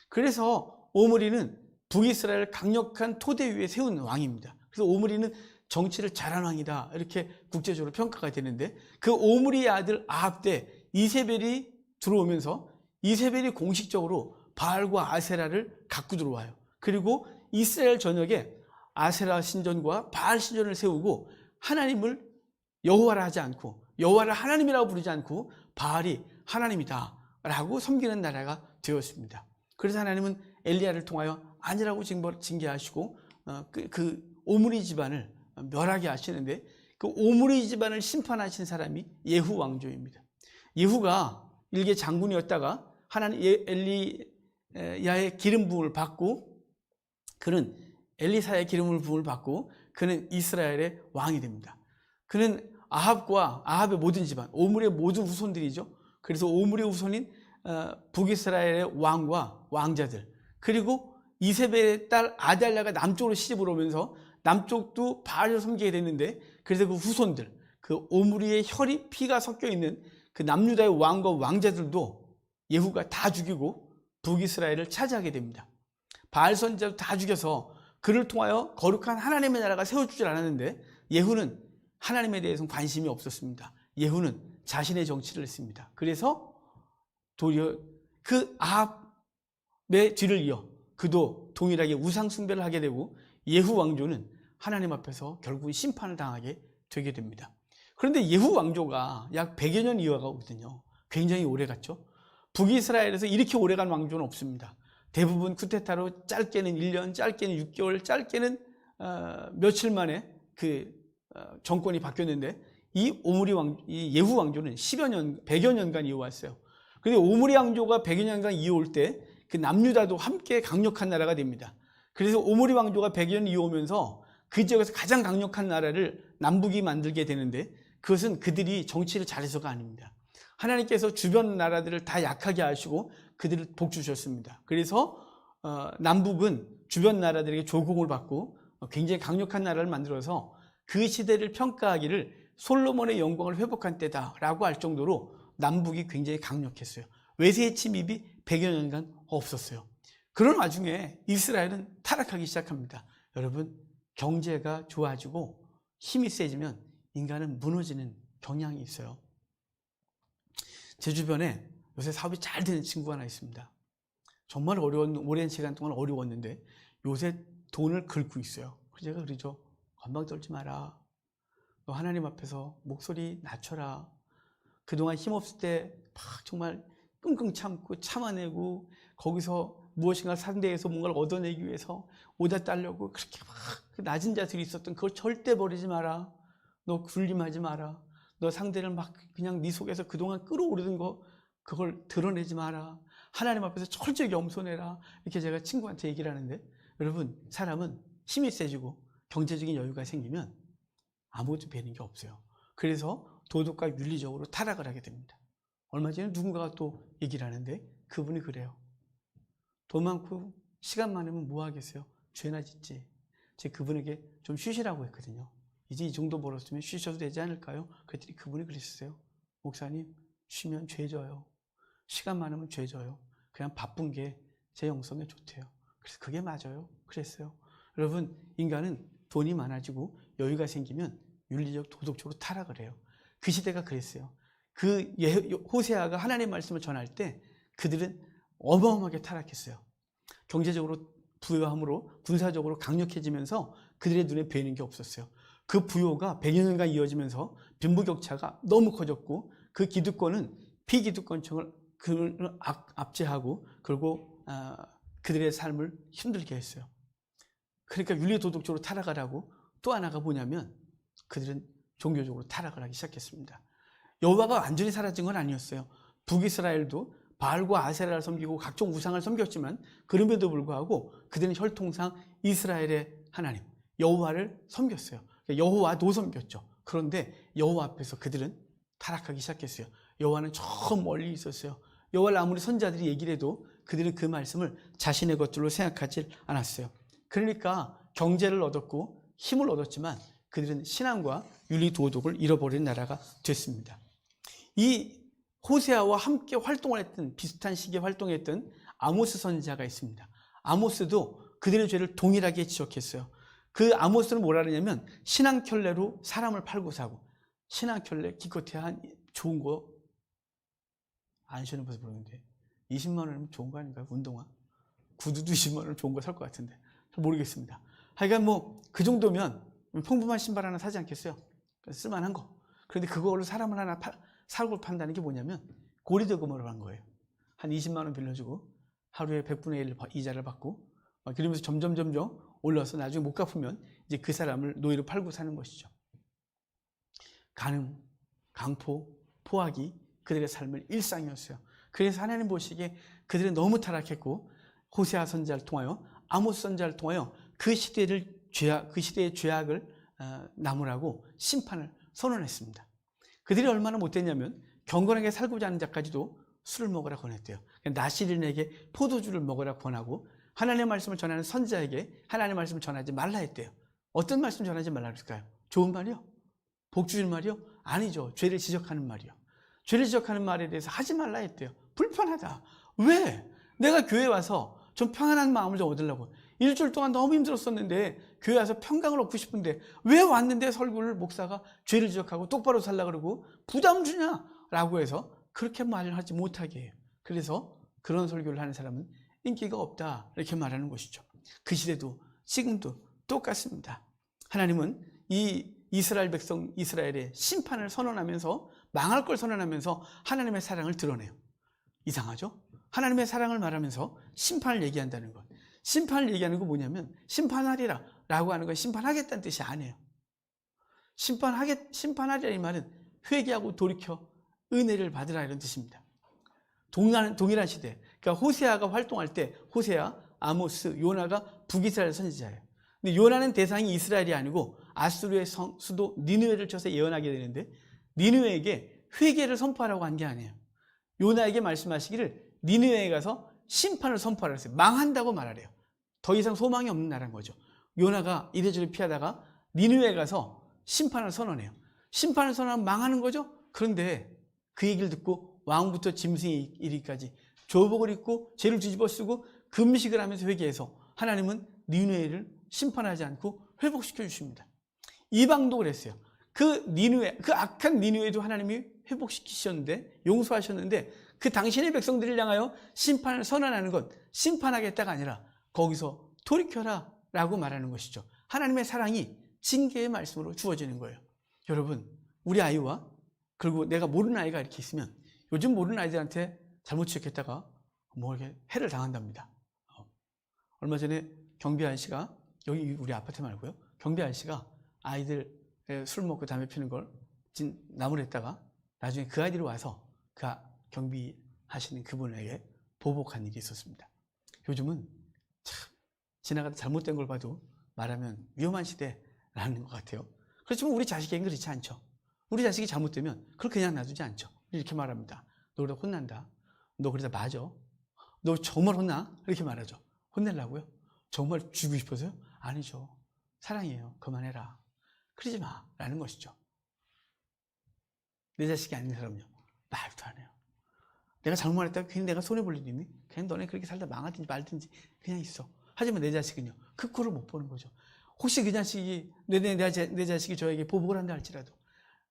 그래서 오므리는 북이스라엘 강력한 토대 위에 세운 왕입니다. 그래서 오므리는 정치를 잘한 왕이다 이렇게 국제적으로 평가가 되는데 그 오므리의 아들 아합 때 이세벨이 들어오면서 이세벨이 공식적으로 바알과 아세라를 갖고 들어와요. 그리고 이스라엘 전역에 아세라 신전과 바알 신전을 세우고 하나님을 여호와라 하지 않고 여호와를 하나님이라고 부르지 않고 바알이 하나님이다 라고 섬기는 나라가 되었습니다. 그래서 하나님은 엘리야를 통하여 아니라고 징계하시고 그 오므리 집안을 멸하게 하시는데 그 오므리 집안을 심판하신 사람이 예후 왕조입니다. 예후가 일개 장군이었다가 하나님 엘리야의 기름 부음을 받고 그는 엘리사의 기름 부음을 받고 그는 이스라엘의 왕이 됩니다. 그는 아합의 모든 집안, 오므리의 모든 후손들이죠. 그래서 오므리의 후손인 북이스라엘의 왕과 왕자들 그리고 이세벨의 딸 아달랴가 남쪽으로 시집을 오면서 남쪽도 바알을 섬기게 됐는데 그래서 그 후손들, 그 오므리의 혈이 피가 섞여 있는 그 남유다의 왕과 왕자들도 예후가 다 죽이고 북이스라엘을 차지하게 됩니다. 바알 선지자도 다 죽여서 그를 통하여 거룩한 하나님의 나라가 세워주질 않았는데 예후는 하나님에 대해서는 관심이 없었습니다. 예후는 자신의 정치를 했습니다. 그래서 도리어 그 아합의 뒤를 이어 그도 동일하게 우상 숭배를 하게 되고 예후 왕조는 하나님 앞에서 결국은 심판을 당하게 되게 됩니다. 그런데 예후 왕조가 약 100여 년 이어가거든요. 굉장히 오래 갔죠. 북이스라엘에서 이렇게 오래간 왕조는 없습니다. 대부분 쿠데타로 짧게는 1년, 짧게는 6개월, 짧게는 며칠 만에 그 정권이 바뀌었는데 이 예후 왕조는 10여 년, 100여 년간 이어왔어요. 그런데 오므리 왕조가 100여 년간 이어올 때 그 남유다도 함께 강력한 나라가 됩니다. 그래서 오므리 왕조가 100여 년 이어오면서 그 지역에서 가장 강력한 나라를 남북이 만들게 되는데 그것은 그들이 정치를 잘해서가 아닙니다. 하나님께서 주변 나라들을 다 약하게 하시고 그들을 복주셨습니다. 그래서 남북은 주변 나라들에게 조공을 받고 굉장히 강력한 나라를 만들어서 그 시대를 평가하기를 솔로몬의 영광을 회복한 때다라고 할 정도로 남북이 굉장히 강력했어요. 외세의 침입이 100여 년간 없었어요. 그런 와중에 이스라엘은 타락하기 시작합니다. 여러분, 경제가 좋아지고 힘이 세지면 인간은 무너지는 경향이 있어요. 제 주변에 요새 사업이 잘 되는 친구가 하나 있습니다. 정말 오랜 시간 동안 어려웠는데 요새 돈을 긁고 있어요. 그래서 제가 그러죠. 건방 떨지 마라. 너 하나님 앞에서 목소리 낮춰라. 그동안 힘없을 때 막 정말 끙끙 참고 참아내고 거기서 무엇인가 상대에서 뭔가를 얻어내기 위해서 오다 따려고 그렇게 막 낮은 자세로 있었던 그걸 절대 버리지 마라. 너 군림하지 마라. 너 상대를 막 그냥 네 속에서 그동안 끌어오르던 거 그걸 드러내지 마라. 하나님 앞에서 철저히 겸손해라. 이렇게 제가 친구한테 얘기를 하는데 여러분, 사람은 힘이 세지고 경제적인 여유가 생기면 아무것도 배는 게 없어요. 그래서 도덕과 윤리적으로 타락을 하게 됩니다. 얼마 전에 누군가가 또 얘기를 하는데 그분이 그래요. 돈 많고 시간 많으면 뭐 하겠어요? 죄나 짓지. 제가 그분에게 좀 쉬시라고 했거든요. 이제 이 정도 벌었으면 쉬셔도 되지 않을까요? 그랬더니 그분이 그랬어요. 목사님, 쉬면 죄 져요. 시간 많으면 죄 져요. 그냥 바쁜 게 제 영성에 좋대요. 그래서 그게 맞아요. 그랬어요. 여러분, 인간은 돈이 많아지고 여유가 생기면 윤리적, 도덕적으로 타락을 해요. 그 시대가 그랬어요. 그 호세아가 하나님의 말씀을 전할 때 그들은 어마어마하게 타락했어요. 경제적으로 부유함으로 군사적으로 강력해지면서 그들의 눈에 뵈는 게 없었어요. 그 부요가 100여 년간 이어지면서 빈부격차가 너무 커졌고 그 기득권은 비기득권층을 압제하고 그리고 그들의 삶을 힘들게 했어요. 그러니까 윤리도덕적으로 타락을 하고 또 하나가 뭐냐면 그들은 종교적으로 타락을 하기 시작했습니다. 여호와가 완전히 사라진 건 아니었어요. 북이스라엘도 바알과 아세라를 섬기고 각종 우상을 섬겼지만 그럼에도 불구하고 그들은 혈통상 이스라엘의 하나님 여호와를 섬겼어요. 여호와도 섬겼죠. 그런데 여호와 앞에서 그들은 타락하기 시작했어요. 여호와는 저 멀리 있었어요. 여호와를 아무리 선지자들이 얘기를 해도 그들은 그 말씀을 자신의 것들로 생각하지 않았어요. 그러니까 경제를 얻었고 힘을 얻었지만 그들은 신앙과 윤리 도덕을 잃어버린 나라가 됐습니다. 이 호세아와 함께 활동을 했던 비슷한 시기에 활동했던 아모스 선지자가 있습니다. 아모스도 그들의 죄를 동일하게 지적했어요. 그 아모스는 뭐라 그러냐면 신앙켤레로 사람을 팔고 사고 신앙켤레 기껏해야 한 좋은 거 안 신는 벌써 모르는데 20만 원이면 좋은 거 아닌가요? 운동화 구두도 20만 원 좋은 거 살 것 같은데 잘 모르겠습니다. 하여간 뭐 그 정도면 평범한 신발 하나 사지 않겠어요? 쓸만한 거. 그런데 그걸로 사람을 하나 사고 판다는 게 뭐냐면 고리대금으로 한 거예요. 한 20만 원 빌려주고 하루에 100분의 1 이자를 받고 그러면서 점점 올라서 나중에 못 갚으면 이제 그 사람을 노예로 팔고 사는 것이죠. 간음, 강포, 포악이 그들의 삶을 일상이었어요. 그래서 하나님 보시기에 그들은 너무 타락했고 호세아 선지자를 통하여 아모스 선지자를 통하여 그 시대의 죄악을 나무라고 심판을 선언했습니다. 그들이 얼마나 못됐냐면 경건하게 살고자 하는 자까지도 술을 먹으라 권했대요. 나시린에게 포도주를 먹으라 권하고 하나님의 말씀을 전하는 선지자에게 하나님의 말씀을 전하지 말라 했대요. 어떤 말씀 전하지 말라 그랬을까요? 좋은 말이요? 복 주는 말이요? 아니죠. 죄를 지적하는 말이요. 죄를 지적하는 말에 대해서 하지 말라 했대요. 불편하다. 왜? 내가 교회 와서 좀 평안한 마음을 좀 얻으려고 일주일 동안 너무 힘들었었는데 교회 와서 평강을 얻고 싶은데 왜 왔는데 설교를 목사가 죄를 지적하고 똑바로 살라 그러고 부담 주냐라고 해서 그렇게 말을 하지 못하게 해요. 그래서 그런 설교를 하는 사람은 인기가 없다 이렇게 말하는 것이죠. 그 시대도 지금도 똑같습니다. 하나님은 이 이스라엘 백성 이스라엘의 심판을 선언하면서 망할 걸 선언하면서 하나님의 사랑을 드러내요. 이상하죠? 하나님의 사랑을 말하면서 심판을 얘기한다는 것. 심판을 얘기하는 거 뭐냐면 심판하리라 라고 하는 건 심판하겠다는 뜻이 아니에요. 심판하리라 이 말은 회개하고 돌이켜 은혜를 받으라 이런 뜻입니다. 동일한 시대. 그러니까 호세아가 활동할 때 호세아, 아모스, 요나가 북이스라엘 선지자예요. 근데 요나는 대상이 이스라엘이 아니고 아수르의 수도 니느웨를 쳐서 예언하게 되는데 니느웨에게 회개를 선포하라고 한 게 아니에요. 요나에게 말씀하시기를 니느웨에 가서 심판을 선포하라 했어요. 망한다고 말하래요. 더 이상 소망이 없는 나라인 거죠. 요나가 이래저래 피하다가 니느웨에 가서 심판을 선언해요. 심판을 선언하면 망하는 거죠. 그런데 그 얘기를 듣고 왕부터 짐승에 이르기까지 조복을 입고 죄를 뒤집어 쓰고 금식을 하면서 회개해서 하나님은 니느웨를 심판하지 않고 회복시켜 주십니다. 이방도 그랬어요. 그 악한 니느웨도 하나님이 회복시키셨는데 용서하셨는데 그 당신의 백성들을 향하여 심판을 선언하는 것, 심판하겠다가 아니라 거기서 돌이켜라 라고 말하는 것이죠. 하나님의 사랑이 징계의 말씀으로 주어지는 거예요. 여러분, 우리 아이와 그리고 내가 모르는 아이가 이렇게 있으면 요즘 모르는 아이들한테 잘못 취했다가 뭐 이렇게 해를 당한답니다. 얼마 전에 경비 아저씨가 여기 우리 아파트 말고요. 경비 아저씨가 아이들 술 먹고 담배 피는 걸 나무를 했다가 나중에 그 아이들이 와서 그 경비 하시는 그분에게 보복한 일이 있었습니다. 요즘은 참 지나가다 잘못된 걸 봐도 말하면 위험한 시대라는 것 같아요. 그렇지만 우리 자식에겐 그렇지 않죠. 우리 자식이 잘못되면 그걸 그냥 놔두지 않죠. 이렇게 말합니다. 너 그러다 혼난다. 너 그러다 맞아. 너 정말 혼나? 이렇게 말하죠. 혼내려고요? 정말 죽이고 싶어서요? 아니죠. 사랑이에요. 그만해라. 그러지 마. 라는 것이죠. 내 자식이 아닌 사람은요. 말도 안 해요. 내가 잘못했다가 괜히 내가 손해볼 일이 있니? 그냥 너네 그렇게 살다 망하든지 말든지 그냥 있어. 하지만 내 자식은요. 그 꼴을 못 보는 거죠. 혹시 그 자식이 내 자식이 저에게 보복을 한다 할지라도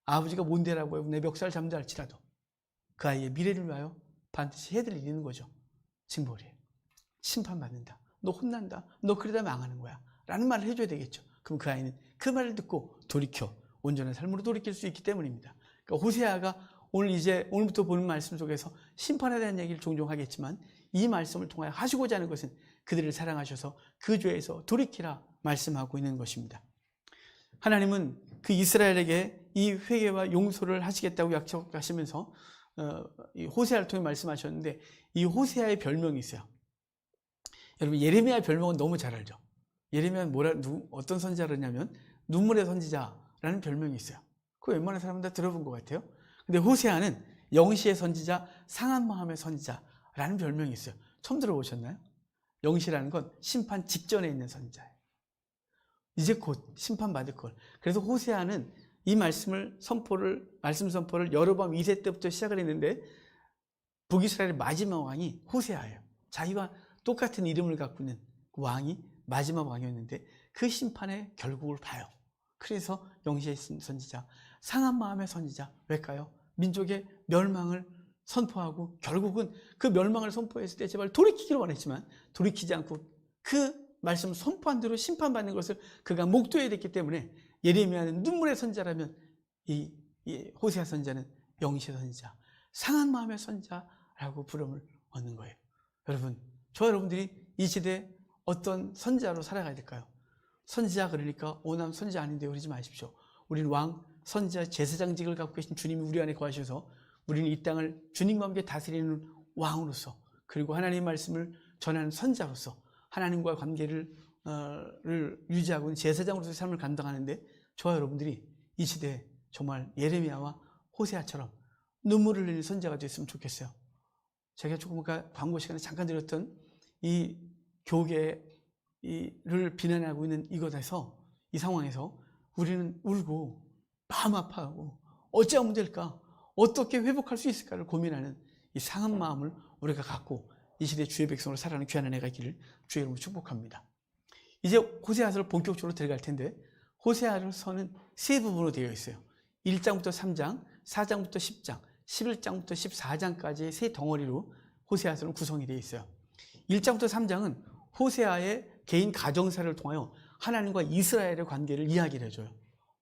아버지가 뭔데라고 하고 내 멱살 잡는다 할지라도 그 아이의 미래를 위하여 반드시 해야 될 일이 있는 거죠. 징벌이에요. 심판받는다. 너 혼난다. 너 그러다 망하는 거야. 라는 말을 해줘야 되겠죠. 그럼 그 아이는 그 말을 듣고 돌이켜 온전한 삶으로 돌이킬 수 있기 때문입니다. 그러니까 호세아가 오늘부터 보는 말씀 속에서 심판에 대한 얘기를 종종 하겠지만 이 말씀을 통하여 하시고자 하는 것은 그들을 사랑하셔서 그 죄에서 돌이키라 말씀하고 있는 것입니다. 하나님은 그 이스라엘에게 이 회개와 용서를 하시겠다고 약속하시면서 이 호세아를 통해 말씀하셨는데 이 호세아의 별명이 있어요. 여러분 예레미야의 별명은 너무 잘 알죠. 예레미야는 어떤 선지자였냐면 눈물의 선지자라는 별명이 있어요. 그거 웬만한 사람은 다 들어본 것 같아요. 근데 호세아는 영시의 선지자, 상한 마음의 선지자라는 별명이 있어요. 처음 들어보셨나요? 영시라는 건 심판 직전에 있는 선지자예요. 이제 곧 심판받을 걸. 그래서 호세아는 이 말씀 선포를 여로보암 2세 때부터 시작을 했는데 북이스라엘의 마지막 왕이 호세아예요. 자기와 똑같은 이름을 갖고 있는 왕이 마지막 왕이었는데 그 심판의 결국을 봐요. 그래서 영시의 선지자, 상한 마음의 선지자. 왜일까요? 민족의 멸망을 선포하고 결국은 그 멸망을 선포했을 때 제발 돌이키기를 원했지만 돌이키지 않고 그 말씀을 선포한 대로 심판받는 것을 그가 목도해야 됐기 때문에 예레미야는 눈물의 선지자라면 이 호세아 선지자는 영시의 선지자, 상한 마음의 선지자라고 부름을 얻는 거예요. 여러분, 저와 여러분들이 이 시대에 어떤 선지자로 살아가야 될까요? 선지자 그러니까 오남 선지자 아닌데 그러지 마십시오. 우리는 왕, 선지자, 제사장직을 갖고 계신 주님이 우리 안에 거하셔서 우리는 이 땅을 주님과 함께 다스리는 왕으로서 그리고 하나님의 말씀을 전하는 선지자로서 하나님과 관계를 유지하고 있는 제사장으로서의 삶을 감당하는데 저와 여러분들이 이 시대에 정말 예레미야와 호세아처럼 눈물을 흘리는 선지자가 됐으면 좋겠어요. 제가 조금 아까 광고 시간에 잠깐 드렸던 이 교계를 비난하고 있는 이것에서 이 상황에서 우리는 울고 마음 아파하고 어찌하면 될까? 어떻게 회복할 수 있을까를 고민하는 이 상한 마음을 우리가 갖고 이 시대 주의 백성으로 살아가는 귀한 은혜가 있기를 주의 이름으로 축복합니다. 이제 호세아서를 본격적으로 들어갈 텐데 호세아서는 세 부분으로 되어 있어요. 1장부터 3장, 4장부터 10장, 11장부터 14장까지의 세 덩어리로 호세아서는 구성이 되어 있어요. 1장부터 3장은 호세아의 개인 가정사를 통하여 하나님과 이스라엘의 관계를 이야기를 해줘요.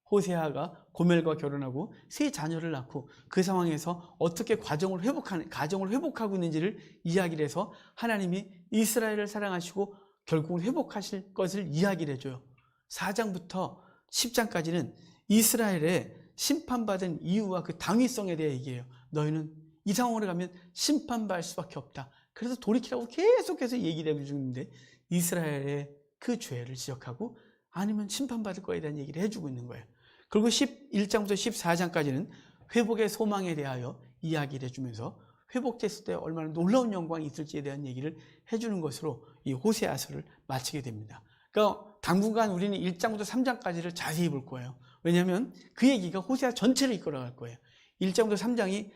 호세아가 고멜과 결혼하고 세 자녀를 낳고 그 상황에서 어떻게 가정을 회복하고 있는지를 이야기를 해서 하나님이 이스라엘을 사랑하시고 결국은 회복하실 것을 이야기를 해줘요. 4장부터 10장까지는 이스라엘의 심판받은 이유와 그 당위성에 대해 얘기해요. 너희는 이 상황으로 가면 심판받을 수밖에 없다. 그래서 돌이키라고 계속해서 얘기를 해주는데 이스라엘의 그 죄를 지적하고 아니면 심판받을 거에 대한 얘기를 해주고 있는 거예요. 그리고 11장부터 14장까지는 회복의 소망에 대하여 이야기를 해주면서 회복됐을 때 얼마나 놀라운 영광이 있을지에 대한 얘기를 해주는 것으로 이 호세아서를 마치게 됩니다. 그러니까 당분간 우리는 1장부터 3장까지를 자세히 볼 거예요. 왜냐하면 그 얘기가 호세아 전체를 이끌어갈 거예요. 1장부터 3장이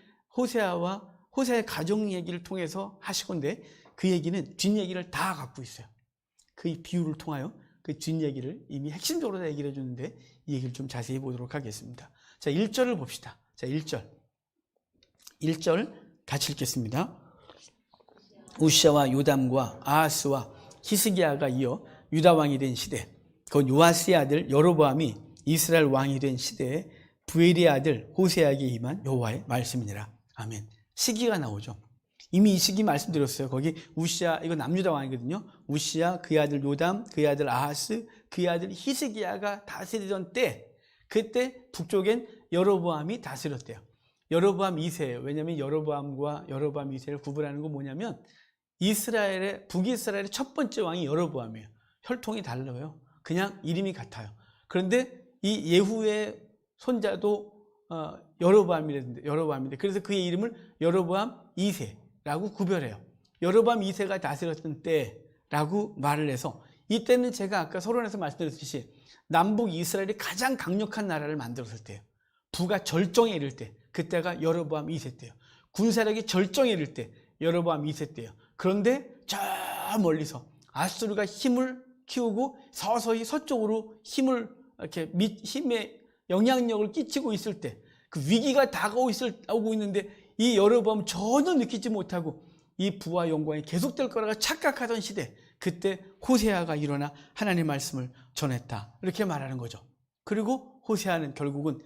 호세아의 가정 얘기를 통해서 하실 건데 그 얘기는 뒷얘기를 다 갖고 있어요. 그 비유를 통하여 그 뒷얘기를 이미 핵심적으로 다 얘기를 해주는데 이 얘기를 좀 자세히 보도록 하겠습니다. 자, 1절을 봅시다. 자, 1절 같이 읽겠습니다. 우시아와 요담과 아하스와 히스기야가 이어 유다 왕이 된 시대, 곧 요아스의 아들 여로보암이 이스라엘 왕이 된 시대에 부엘의 아들 호세아에게 임한 여호와의 말씀이니라. 아멘. 시기가 나오죠. 이미 이 시기 말씀드렸어요. 거기 우시아, 이거 남유다 왕이거든요. 우시아, 그의 아들 요담, 그의 아들 아하스, 그의 아들 히스기야가 다스리던 때, 그때 북쪽엔 여로보암이 다스렸대요. 여로보암 2세예요. 왜냐하면 여로보암과 여로보암 2세를 구분하는 건 뭐냐면 북이스라엘의 첫 번째 왕이 여로보암이에요. 혈통이 달라요. 그냥 이름이 같아요. 그런데 이 예후의 손자도 여로보암인데 그래서 그의 이름을 여로보암 2세라고 구별해요. 여로보암 2세가 다스렸던 때라고 말을 해서 이때는 제가 아까 서론에서 말씀드렸듯이 남북 이스라엘이 가장 강력한 나라를 만들었을 때예요. 부가 절정에 이를 때 그때가 여로보암 2세 때예요. 군사력이 절정에 이를 때 여로보암 2세 때예요. 그런데 저 멀리서 아수르가 힘을 키우고 서서히 서쪽으로 힘의 영향력을 끼치고 있을 때 그 위기가 다가오고 있는데 이 여로보암 전혀 느끼지 못하고 이 부와 영광이 계속될 거라고 착각하던 시대, 그때 호세아가 일어나 하나님의 말씀을 전했다, 이렇게 말하는 거죠. 그리고 호세아는 결국은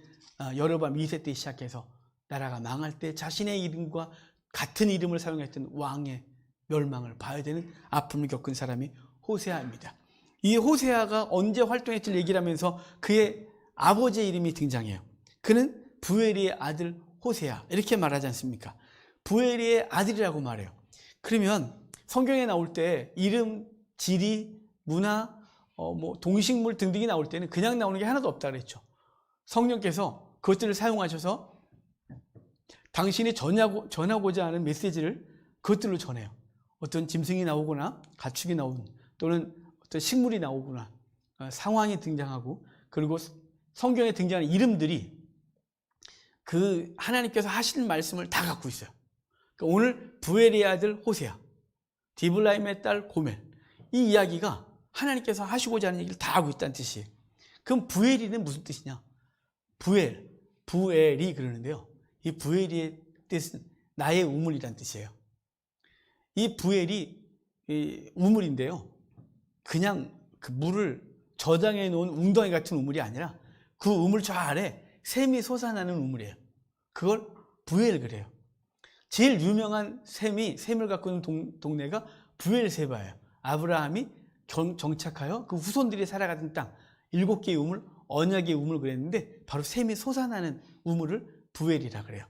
여로보암 2세 때 시작해서 나라가 망할 때 자신의 이름과 같은 이름을 사용했던 왕의 멸망을 봐야 되는 아픔을 겪은 사람이 호세아입니다. 이 호세아가 언제 활동했을 얘기를 하면서 그의 아버지의 이름이 등장해요. 그는 부엘이의 아들 호세아, 이렇게 말하지 않습니까? 부엘이의 아들이라고 말해요. 그러면 성경에 나올 때 이름, 지리, 문화, 동식물 등등이 나올 때는 그냥 나오는 게 하나도 없다 그랬죠. 성령께서 그것들을 사용하셔서 당신이 전하고자 하는 메시지를 그것들로 전해요. 어떤 짐승이 나오거나 가축이 나오는, 또는 어떤 식물이 나오거나 상황이 등장하고, 그리고 성경에 등장하는 이름들이 그 하나님께서 하신 말씀을 다 갖고 있어요. 그러니까 오늘 부엘의 아들 호세아, 디블라임의 딸 고멜, 이 이야기가 하나님께서 하시고자 하는 얘기를 다 하고 있다는 뜻이에요. 그럼 부엘이는 무슨 뜻이냐? 부엘이 그러는데요. 이 부엘이의 뜻은 나의 우물이라는 뜻이에요. 이 부엘이 우물인데요. 그냥 그 물을 저장해 놓은 웅덩이 같은 우물이 아니라 그 우물 저 아래 샘이 솟아나는 우물이에요. 그걸 부엘 그래요. 제일 유명한 샘을 갖고 있는 동네가 부엘세바예요. 아브라함이 정착하여 그 후손들이 살아가던 땅, 7개의 우물, 언약의 우물 그랬는데 바로 샘이 솟아나는 우물을 부엘이라 그래요.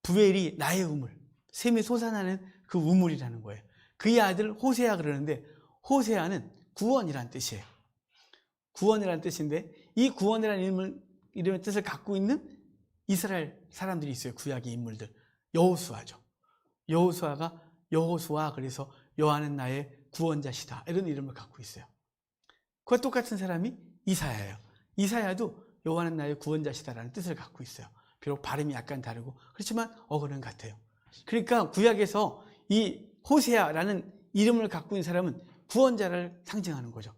부엘이 나의 우물, 샘이 솟아나는 그 우물이라는 거예요. 그의 아들 호세아 그러는데, 호세아는 구원이라는 뜻이에요. 구원이라는 뜻인데, 이 구원이라는 이름의 뜻을 갖고 있는 이스라엘 사람들이 있어요. 구약의 인물들. 여호수아죠. 여호수아가 여호수아, 그래서 여호와는 나의 구원자시다, 이런 이름을 갖고 있어요. 그와 똑같은 사람이 이사야예요. 이사야도 여호와는 나의 구원자시다라는 뜻을 갖고 있어요. 비록 발음이 약간 다르고 그렇지만 어근은 같아요. 그러니까 구약에서 이 호세아라는 이름을 갖고 있는 사람은 구원자를 상징하는 거죠.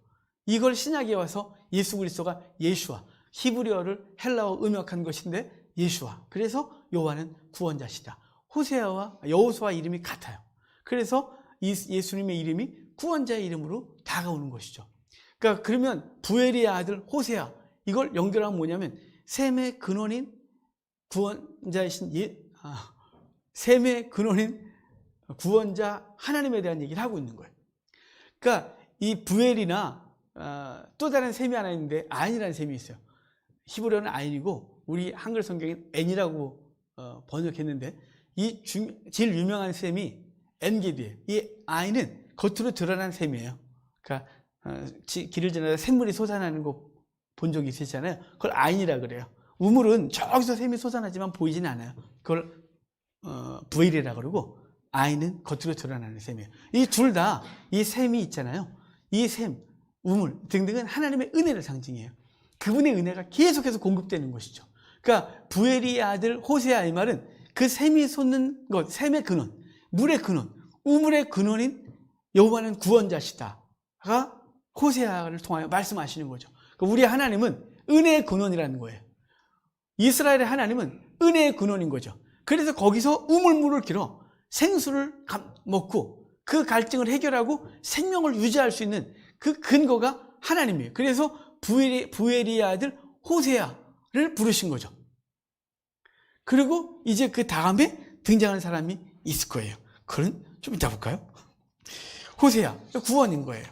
이걸 신약에 와서 예수 그리스도가 예슈아, 히브리어를 헬라어 음역한 것인데 예슈아, 그래서 여호와는 구원자시다. 호세아와 여호수아 이름이 같아요. 그래서 예수님의 이름이 구원자의 이름으로 다가오는 것이죠. 그러니까 그러면 부엘의 아들 호세아, 이걸 연결하면 뭐냐면 셈의 근원인 구원자이신 셈의 근원인 구원자 하나님에 대한 얘기를 하고 있는 거예요. 그러니까 이 부엘이나 또 다른 셈이 하나 있는데 아인이라는 셈이 있어요. 히브리어는 아인이고 우리 한글 성경엔 N이라고 번역했는데 이 제일 유명한 셈이 엔게디예요. 이 아인은 겉으로 드러난 셈이에요. 그러니까 길을 지나다 샘물이 솟아나는 거 본 적이 있으시잖아요. 그걸 아인이라 그래요. 우물은 저기서 샘이 솟아나지만 보이지는 않아요. 그걸 부엘이라 그러고 아인은 겉으로 드러나는 셈이에요. 이 둘 다 이 셈이 있잖아요. 이 셈, 우물 등등은 하나님의 은혜를 상징해요. 그분의 은혜가 계속해서 공급되는 것이죠. 그러니까 부엘이의 아들 호세아의 말은 그 샘이 솟는 것, 샘의 근원, 물의 근원, 우물의 근원인 여호와는 구원자시다가 호세아를 통하여 말씀하시는 거죠. 그러니까 우리 하나님은 은혜의 근원이라는 거예요. 이스라엘의 하나님은 은혜의 근원인 거죠. 그래서 거기서 우물물을 길어 생수를 먹고 그 갈증을 해결하고 생명을 유지할 수 있는 그 근거가 하나님이에요. 그래서 부엘이의 아들 호세아를 부르신 거죠. 그리고 이제 그 다음에 등장하는 사람이 있을 거예요. 그건 좀 이따 볼까요? 호세아, 구원인 거예요.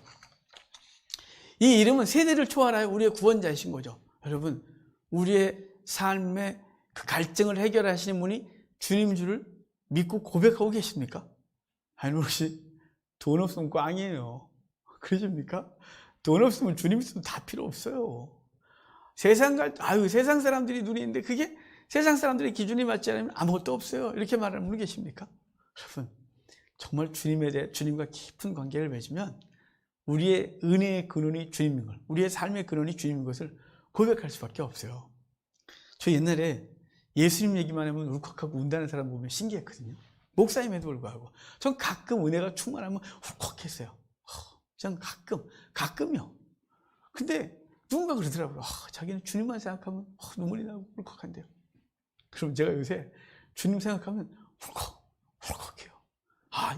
이 이름은 세대를 초월하여 우리의 구원자이신 거죠. 여러분, 우리의 삶의 그 갈증을 해결하시는 분이 주님 줄을 믿고 고백하고 계십니까? 아니, 혹시 돈 없으면 꽝이에요. 그러십니까? 돈 없으면 주님 있으면 다 필요 없어요. 세상 사람들이 눈이 있는데 그게 세상 사람들의 기준이 맞지 않으면 아무것도 없어요. 이렇게 말하는 분이 계십니까? 여러분, 정말 주님과 깊은 관계를 맺으면 우리의 은혜의 근원이 주님인 걸, 우리의 삶의 근원이 주님인 것을 고백할 수밖에 없어요. 저 옛날에 예수님 얘기만 하면 울컥하고 운다는 사람 보면 신기했거든요. 목사임에도 불구하고. 전 가끔 은혜가 충만하면 울컥했어요. 그냥 가끔요. 근데 누군가 그러더라고요. 자기는 주님만 생각하면 눈물이 나고 울컥한대요. 그럼 제가 요새 주님 생각하면 울컥해요.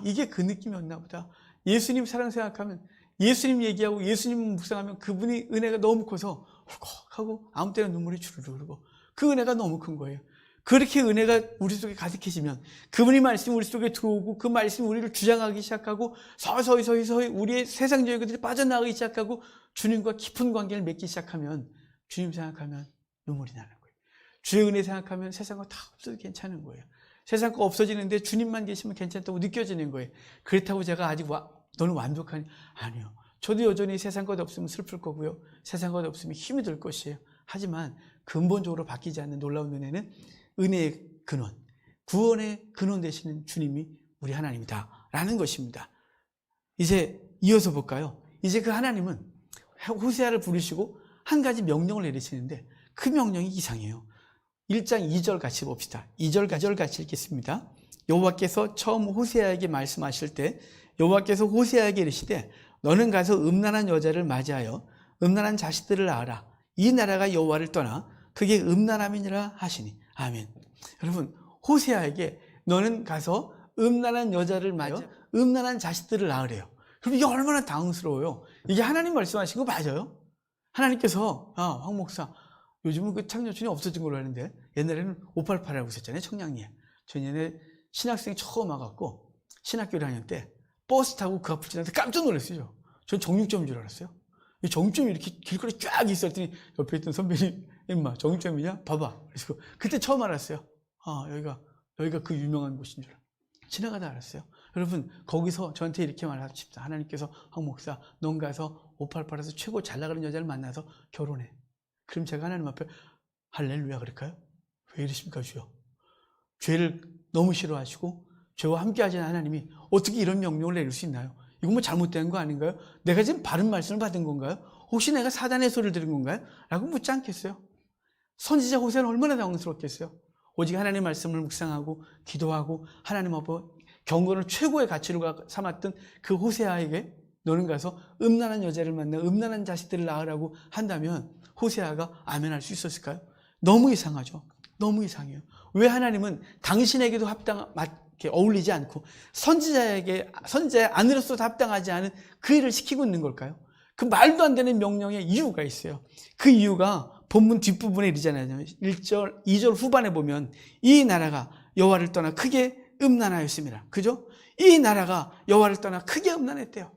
이게 그 느낌이었나 보다. 예수님 사랑 생각하면, 예수님 얘기하고 예수님 묵상하면 그분이 은혜가 너무 커서 울컥하고 아무 때나 눈물이 주르르 흐르고 그 은혜가 너무 큰 거예요. 그렇게 은혜가 우리 속에 가득해지면 그분의 말씀이 우리 속에 들어오고 그 말씀이 우리를 주장하기 시작하고 서서히 우리의 세상적인 것들이 빠져나가기 시작하고 주님과 깊은 관계를 맺기 시작하면 주님 생각하면 눈물이 나는 거예요. 주의 은혜 생각하면 세상 거 다 없어도 괜찮은 거예요. 세상 거 없어지는데 주님만 계시면 괜찮다고 느껴지는 거예요. 그렇다고 제가 아직 너는 완벽하니? 아니요. 저도 여전히 세상 것 없으면 슬플 거고요. 세상 것 없으면 힘이 들 것이에요. 하지만 근본적으로 바뀌지 않는 놀라운 은혜는 은혜의 근원, 구원의 근원 되시는 주님이 우리 하나님이다 라는 것입니다. 이제 이어서 볼까요? 이제 그 하나님은 호세아를 부르시고 한 가지 명령을 내리시는데 그 명령이 이상해요. 1장 2절 같이 봅시다. 2절 같이 읽겠습니다. 여호와께서 처음 호세아에게 말씀하실 때 여호와께서 호세아에게 이르시되 너는 가서 음란한 여자를 맞이하여 음란한 자식들을 낳아라. 이 나라가 여호와를 떠나 그게 음란함이니라 하시니. 아멘. 여러분, 호세아에게 너는 가서 음란한 여자를 맞이하여 음란한 자식들을 낳으래요. 그럼 이게 얼마나 당황스러워요. 이게 하나님 말씀하신 거 맞아요? 하나님께서 황 목사 요즘은 그 창녀촌이 없어진 걸로 아는데 옛날에는 588이라고 있었잖아요. 청량리에. 저 옛날에 신학생이 처음 와갖고 신학교 1학년 때 버스 타고 그 앞을 지나는데 깜짝 놀랐어요. 전 정육점인 줄 알았어요. 이 정육점이 이렇게 길거리에 쫙 있었더니 옆에 있던 선배님, 임마 정육점이냐? 봐봐. 그래서 그때 처음 알았어요. 여기가 그 유명한 곳인 줄. 지나가다 알았어요. 여러분, 거기서 저한테 이렇게 말하십시다. 하나님께서 황 목사, 넌 가서 588에서 최고 잘 나가는 여자를 만나서 결혼해. 그럼 제가 하나님 앞에 할렐루야 그럴까요? 왜 이러십니까, 주여? 죄를 너무 싫어하시고 죄와 함께 하시는 하나님이 어떻게 이런 명령을 내릴 수 있나요? 이건 뭐 잘못된 거 아닌가요? 내가 지금 바른 말씀을 받은 건가요? 혹시 내가 사단의 소리를 들은 건가요? 라고 묻지 않겠어요? 선지자 호세아는 얼마나 당황스럽겠어요? 오직 하나님의 말씀을 묵상하고 기도하고 하나님 앞에 경건을 최고의 가치로 삼았던 그 호세아에게 너는 가서 음란한 여자를 만나 음란한 자식들을 낳으라고 한다면 호세아가 아멘할 수 있었을까요? 너무 이상하죠. 너무 이상해요. 왜 하나님은 당신에게도 맞게 어울리지 않고 선지자의 아내로서도 합당하지 않은 그 일을 시키고 있는 걸까요? 그 말도 안 되는 명령의 이유가 있어요. 그 이유가 본문 뒷부분에 이르잖아요. 1절, 2절 후반에 보면 이 나라가 여호와를 떠나 크게 음란하였습니다. 그죠? 이 나라가 여호와를 떠나 크게 음란했대요.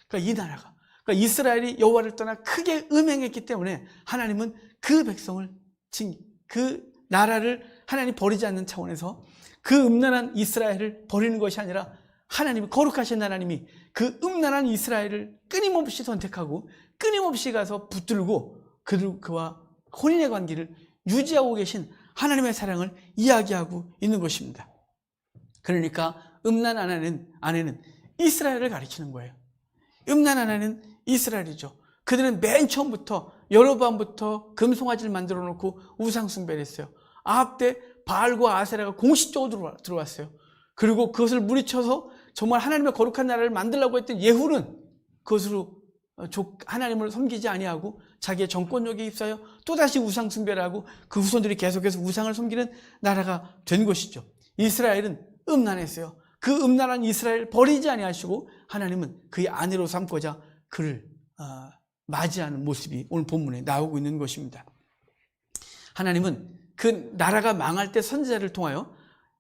그러니까 이 나라가 그러니까 이스라엘이 여호와를 떠나 크게 음행했기 때문에 하나님은 그 백성을 그 나라를 하나님 버리지 않는 차원에서 그 음란한 이스라엘을 버리는 것이 아니라 하나님이 거룩하신 하나님이 그 음란한 이스라엘을 끊임없이 선택하고 끊임없이 가서 붙들고 그와 혼인의 관계를 유지하고 계신 하나님의 사랑을 이야기하고 있는 것입니다. 그러니까 음란한 아내는 이스라엘을 가리키는 거예요. 음란한 아내는 이스라엘이죠. 그들은 맨 처음부터 여로보암부터 금송아지를 만들어 놓고 우상 숭배를 했어요. 아합 때 바알과 아세라가 공식적으로 들어왔어요. 그리고 그것을 물리쳐서 정말 하나님의 거룩한 나라를 만들려고 했던 예후는 그것으로 하나님을 섬기지 아니하고 자기의 정권력에 입사하여 또다시 우상 숭배를 하고 그 후손들이 계속해서 우상을 섬기는 나라가 된 것이죠. 이스라엘은 음란했어요. 그 음란한 이스라엘을 버리지 아니하시고 하나님은 그의 아내로 삼고자 그를 맞이하는 모습이 오늘 본문에 나오고 있는 것입니다. 하나님은 그 나라가 망할 때 선지자를 통하여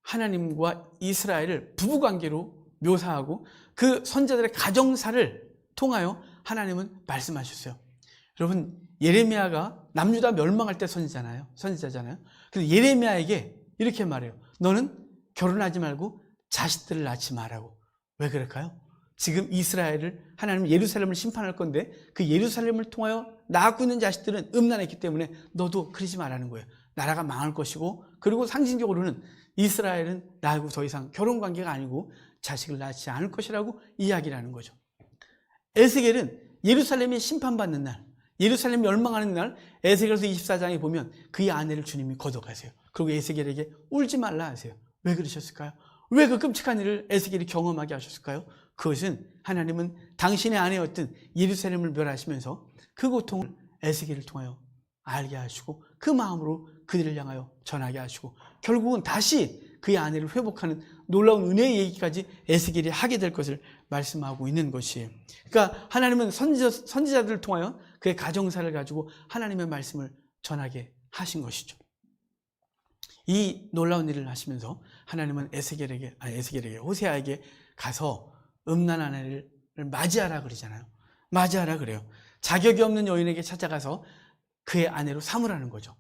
하나님과 이스라엘을 부부관계로 묘사하고 그 선지자들의 가정사를 통하여 하나님은 말씀하셨어요. 여러분, 예레미야가 남유다 멸망할 때 선지자잖아요. 그래서 예레미야에게 이렇게 말해요. 너는 결혼하지 말고 자식들을 낳지 말라고. 왜 그럴까요? 지금 이스라엘을 하나님은 예루살렘을 심판할 건데 그 예루살렘을 통하여 낳고 있는 자식들은 음란했기 때문에 너도 그러지 말라는 거예요. 나라가 망할 것이고, 그리고 상징적으로는 이스라엘은 나하고 더 이상 결혼 관계가 아니고 자식을 낳지 않을 것이라고 이야기를 하는 거죠. 에스겔은 예루살렘이 심판받는 날, 예루살렘이 멸망하는 날, 에스겔서 24장에 보면 그의 아내를 주님이 걷어가세요. 그리고 에스겔에게 울지 말라 하세요. 왜 그러셨을까요? 왜 그 끔찍한 일을 에스겔이 경험하게 하셨을까요? 그것은 하나님은 당신의 아내였던 예루살렘을 멸하시면서 그 고통을 에스겔을 통하여 알게 하시고 그 마음으로 그들을 향하여 전하게 하시고 결국은 다시 그의 아내를 회복하는 놀라운 은혜의 얘기까지 에스겔이 하게 될 것을 말씀하고 있는 것이에요. 그러니까 하나님은 선지자들을 통하여 그의 가정사를 가지고 하나님의 말씀을 전하게 하신 것이죠. 이 놀라운 일을 하시면서 하나님은 호세아에게 가서 음란한 아내를 맞이하라 그러잖아요. 맞이하라 그래요. 자격이 없는 여인에게 찾아가서 그의 아내로 삼으라는 거죠.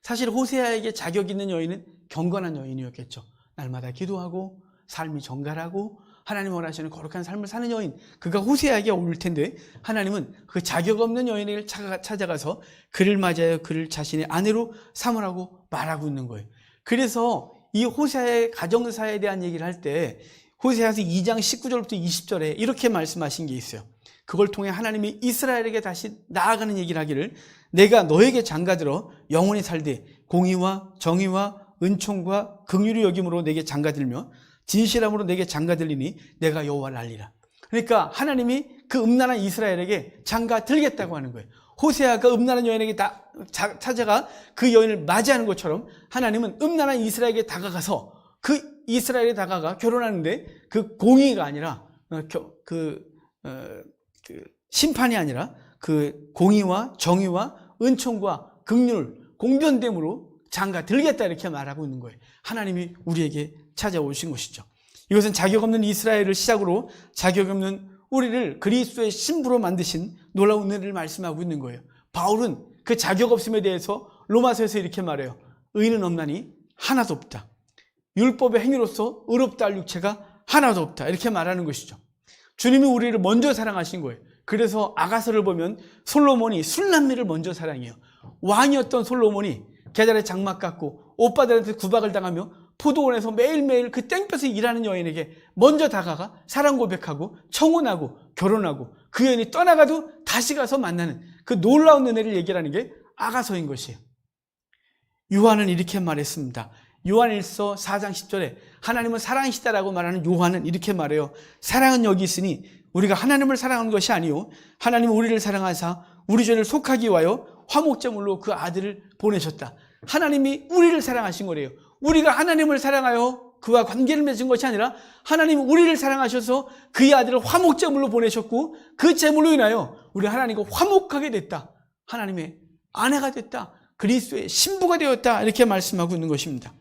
사실 호세아에게 자격 있는 여인은 경건한 여인이었겠죠. 날마다 기도하고 삶이 정갈하고 하나님 원하시는 거룩한 삶을 사는 여인, 그가 호세아에게 어울릴 텐데 하나님은 그 자격 없는 여인을 찾아가서 그를 맞이하여 그를 자신의 아내로 삼으라고 말하고 있는 거예요. 그래서 이 호세아의 가정사에 대한 얘기를 할 때 호세아서 2장 19절부터 20절에 이렇게 말씀하신 게 있어요. 그걸 통해 하나님이 이스라엘에게 다시 나아가는 얘기를 하기를, 내가 너에게 장가들어 영원히 살되 공의와 정의와 은총과 긍휼이 여김으로 내게 장가들며 진실함으로 내게 장가들리니 내가 여호와를 알리라. 그러니까 하나님이 그 음란한 이스라엘에게 장가들겠다고 하는 거예요. 호세아가 음란한 여인에게 찾아가 그 여인을 맞이하는 것처럼 하나님은 음란한 이스라엘에게 다가가서 그 이스라엘에 다가가 결혼하는데 그 공의가 아니라 심판이 아니라 그 공의와 정의와 은총과 긍휼, 공변됨으로 장가 들겠다 이렇게 말하고 있는 거예요. 하나님이 우리에게 찾아오신 것이죠. 이것은 자격 없는 이스라엘을 시작으로 자격 없는 우리를 그리스도의 신부로 만드신 놀라운 은혜를 말씀하고 있는 거예요. 바울은 그 자격 없음에 대해서 로마서에서 이렇게 말해요. 의는 없나니 하나도 없다. 율법의 행위로서 의롭다 할 육체가 하나도 없다. 이렇게 말하는 것이죠. 주님이 우리를 먼저 사랑하신 거예요. 그래서 아가서를 보면 솔로몬이 술남미를 먼저 사랑해요. 왕이었던 솔로몬이 계달에 장막 갖고 오빠들한테 구박을 당하며 포도원에서 매일매일 그 땡볕에 일하는 여인에게 먼저 다가가 사랑 고백하고 청혼하고 결혼하고 그 여인이 떠나가도 다시 가서 만나는 그 놀라운 은혜를 얘기하는 게 아가서인 것이에요. 요한은 이렇게 말했습니다. 요한 1서 4장 10절에 하나님은 사랑이시다라고 말하는 요한은 이렇게 말해요. 사랑은 여기 있으니 우리가 하나님을 사랑하는 것이 아니요 하나님은 우리를 사랑하사 우리 죄를 속하기 위하여 화목제물로 그 아들을 보내셨다. 하나님이 우리를 사랑하신 거래요. 우리가 하나님을 사랑하여 그와 관계를 맺은 것이 아니라 하나님이 우리를 사랑하셔서 그의 아들을 화목제물로 보내셨고 그 제물로 인하여 우리 하나님과 화목하게 됐다. 하나님의 아내가 됐다. 그리스도의 신부가 되었다. 이렇게 말씀하고 있는 것입니다.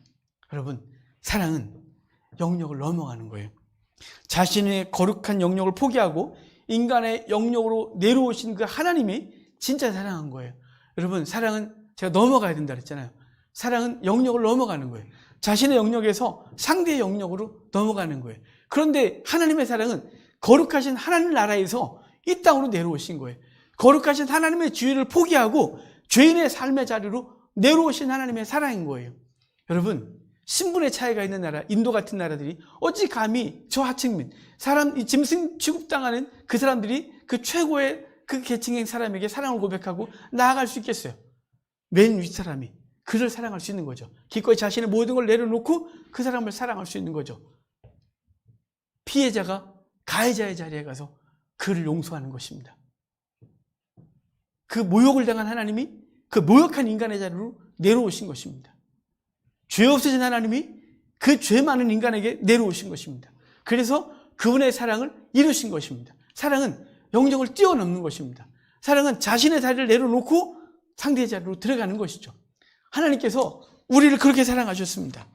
여러분, 사랑은 영역을 넘어가는 거예요. 자신의 거룩한 영역을 포기하고 인간의 영역으로 내려오신 그 하나님이 진짜 사랑한 거예요. 여러분, 사랑은 제가 넘어가야 된다 그랬잖아요. 사랑은 영역을 넘어가는 거예요. 자신의 영역에서 상대의 영역으로 넘어가는 거예요. 그런데 하나님의 사랑은 거룩하신 하나님 나라에서 이 땅으로 내려오신 거예요. 거룩하신 하나님의 지위를 포기하고 죄인의 삶의 자리로 내려오신 하나님의 사랑인 거예요. 여러분, 신분의 차이가 있는 나라, 인도 같은 나라들이 어찌 감히 저 하층민, 이 짐승 취급당하는 그 사람들이 그 최고의 그 계층의 사람에게 사랑을 고백하고 나아갈 수 있겠어요? 맨 윗사람이 그를 사랑할 수 있는 거죠. 기꺼이 자신의 모든 걸 내려놓고 그 사람을 사랑할 수 있는 거죠. 피해자가 가해자의 자리에 가서 그를 용서하는 것입니다. 그 모욕을 당한 하나님이 그 모욕한 인간의 자리로 내려오신 것입니다. 죄 없으신 하나님이 그 죄 많은 인간에게 내려오신 것입니다. 그래서 그분의 사랑을 이루신 것입니다. 사랑은 영역을 뛰어넘는 것입니다. 사랑은 자신의 자리를 내려놓고 상대의 자리로 들어가는 것이죠. 하나님께서 우리를 그렇게 사랑하셨습니다.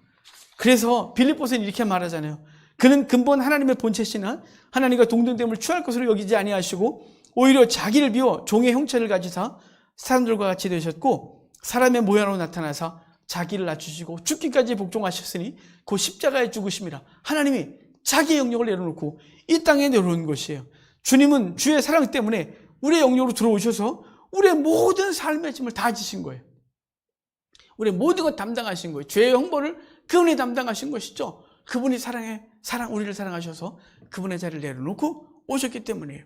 그래서 빌립보서는 이렇게 말하잖아요. 그는 근본 하나님의 본체시나 하나님과 동등됨을 취할 것으로 여기지 아니하시고 오히려 자기를 비워 종의 형체를 가지사 사람들과 같이 되셨고 사람의 모양으로 나타나사 자기를 낮추시고 죽기까지 복종하셨으니 그 십자가의 죽으심이라. 하나님이 자기의 영역을 내려놓고 이 땅에 내려온 것이에요. 주님은 주의 사랑 때문에 우리의 영역으로 들어오셔서 우리의 모든 삶의 짐을 다 지신 거예요. 우리의 모든 것 담당하신 거예요. 죄의 형벌을 그분이 담당하신 것이죠. 그분이 우리를 사랑하셔서 그분의 자리를 내려놓고 오셨기 때문이에요.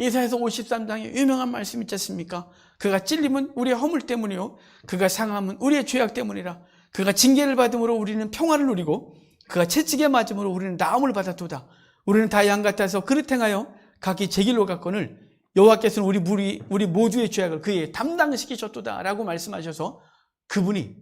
이사야서 53장에 유명한 말씀 있지 않습니까? 그가 찔림은 우리의 허물 때문이요 그가 상함은 우리의 죄악 때문이라. 그가 징계를 받음으로 우리는 평화를 누리고 그가 채찍에 맞음으로 우리는 나음을 받았도다. 우리는 다 양 같아서 그릇 행하여 각기 제 길로 갔거늘 여호와께서는 우리 모두의 죄악을 그에게 담당시키셨도다 라고 말씀하셔서 그분이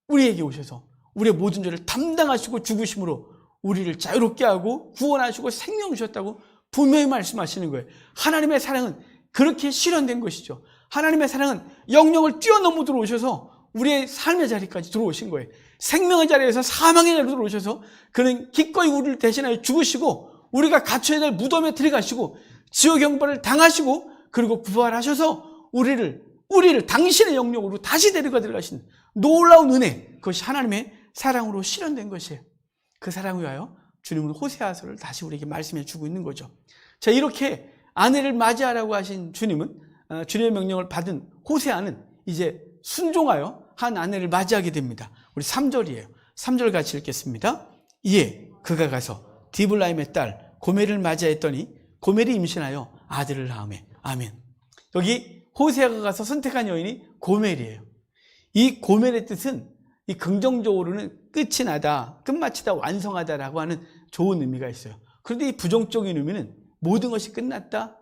우리에게 오셔서 우리의 모든 죄를 담당하시고 죽으심으로 우리를 자유롭게 하고 구원하시고 생명 주셨다고 분명히 말씀하시는 거예요. 하나님의 사랑은 그렇게 실현된 것이죠. 하나님의 사랑은 영역을 뛰어넘어 들어오셔서 우리의 삶의 자리까지 들어오신 거예요. 생명의 자리에서 사망의 자리로 들어오셔서 그는 기꺼이 우리를 대신하여 죽으시고 우리가 갇혀야 될 무덤에 들어가시고 지옥 형벌을 당하시고 그리고 부활하셔서 우리를 당신의 영역으로 다시 데려가 들어가신 놀라운 은혜, 그것이 하나님의 사랑으로 실현된 것이에요. 그 사랑을 위하여 주님은 호세아서를 다시 우리에게 말씀해 주고 있는 거죠. 자, 이렇게 아내를 맞이하라고 하신 주님은 주님의 명령을 받은 호세아는 이제 순종하여 한 아내를 맞이하게 됩니다. 우리 3절이에요. 3절 같이 읽겠습니다. 이에 그가 가서 디블라임의 딸 고멜을 맞이했더니 고멜이 임신하여 아들을 낳으매. 아멘. 여기 호세아가 가서 선택한 여인이 고멜이에요. 이 고멜의 뜻은 이 긍정적으로는 끝이 나다, 끝마치다, 완성하다라고 하는 좋은 의미가 있어요. 그런데 이 부정적인 의미는 모든 것이 끝났다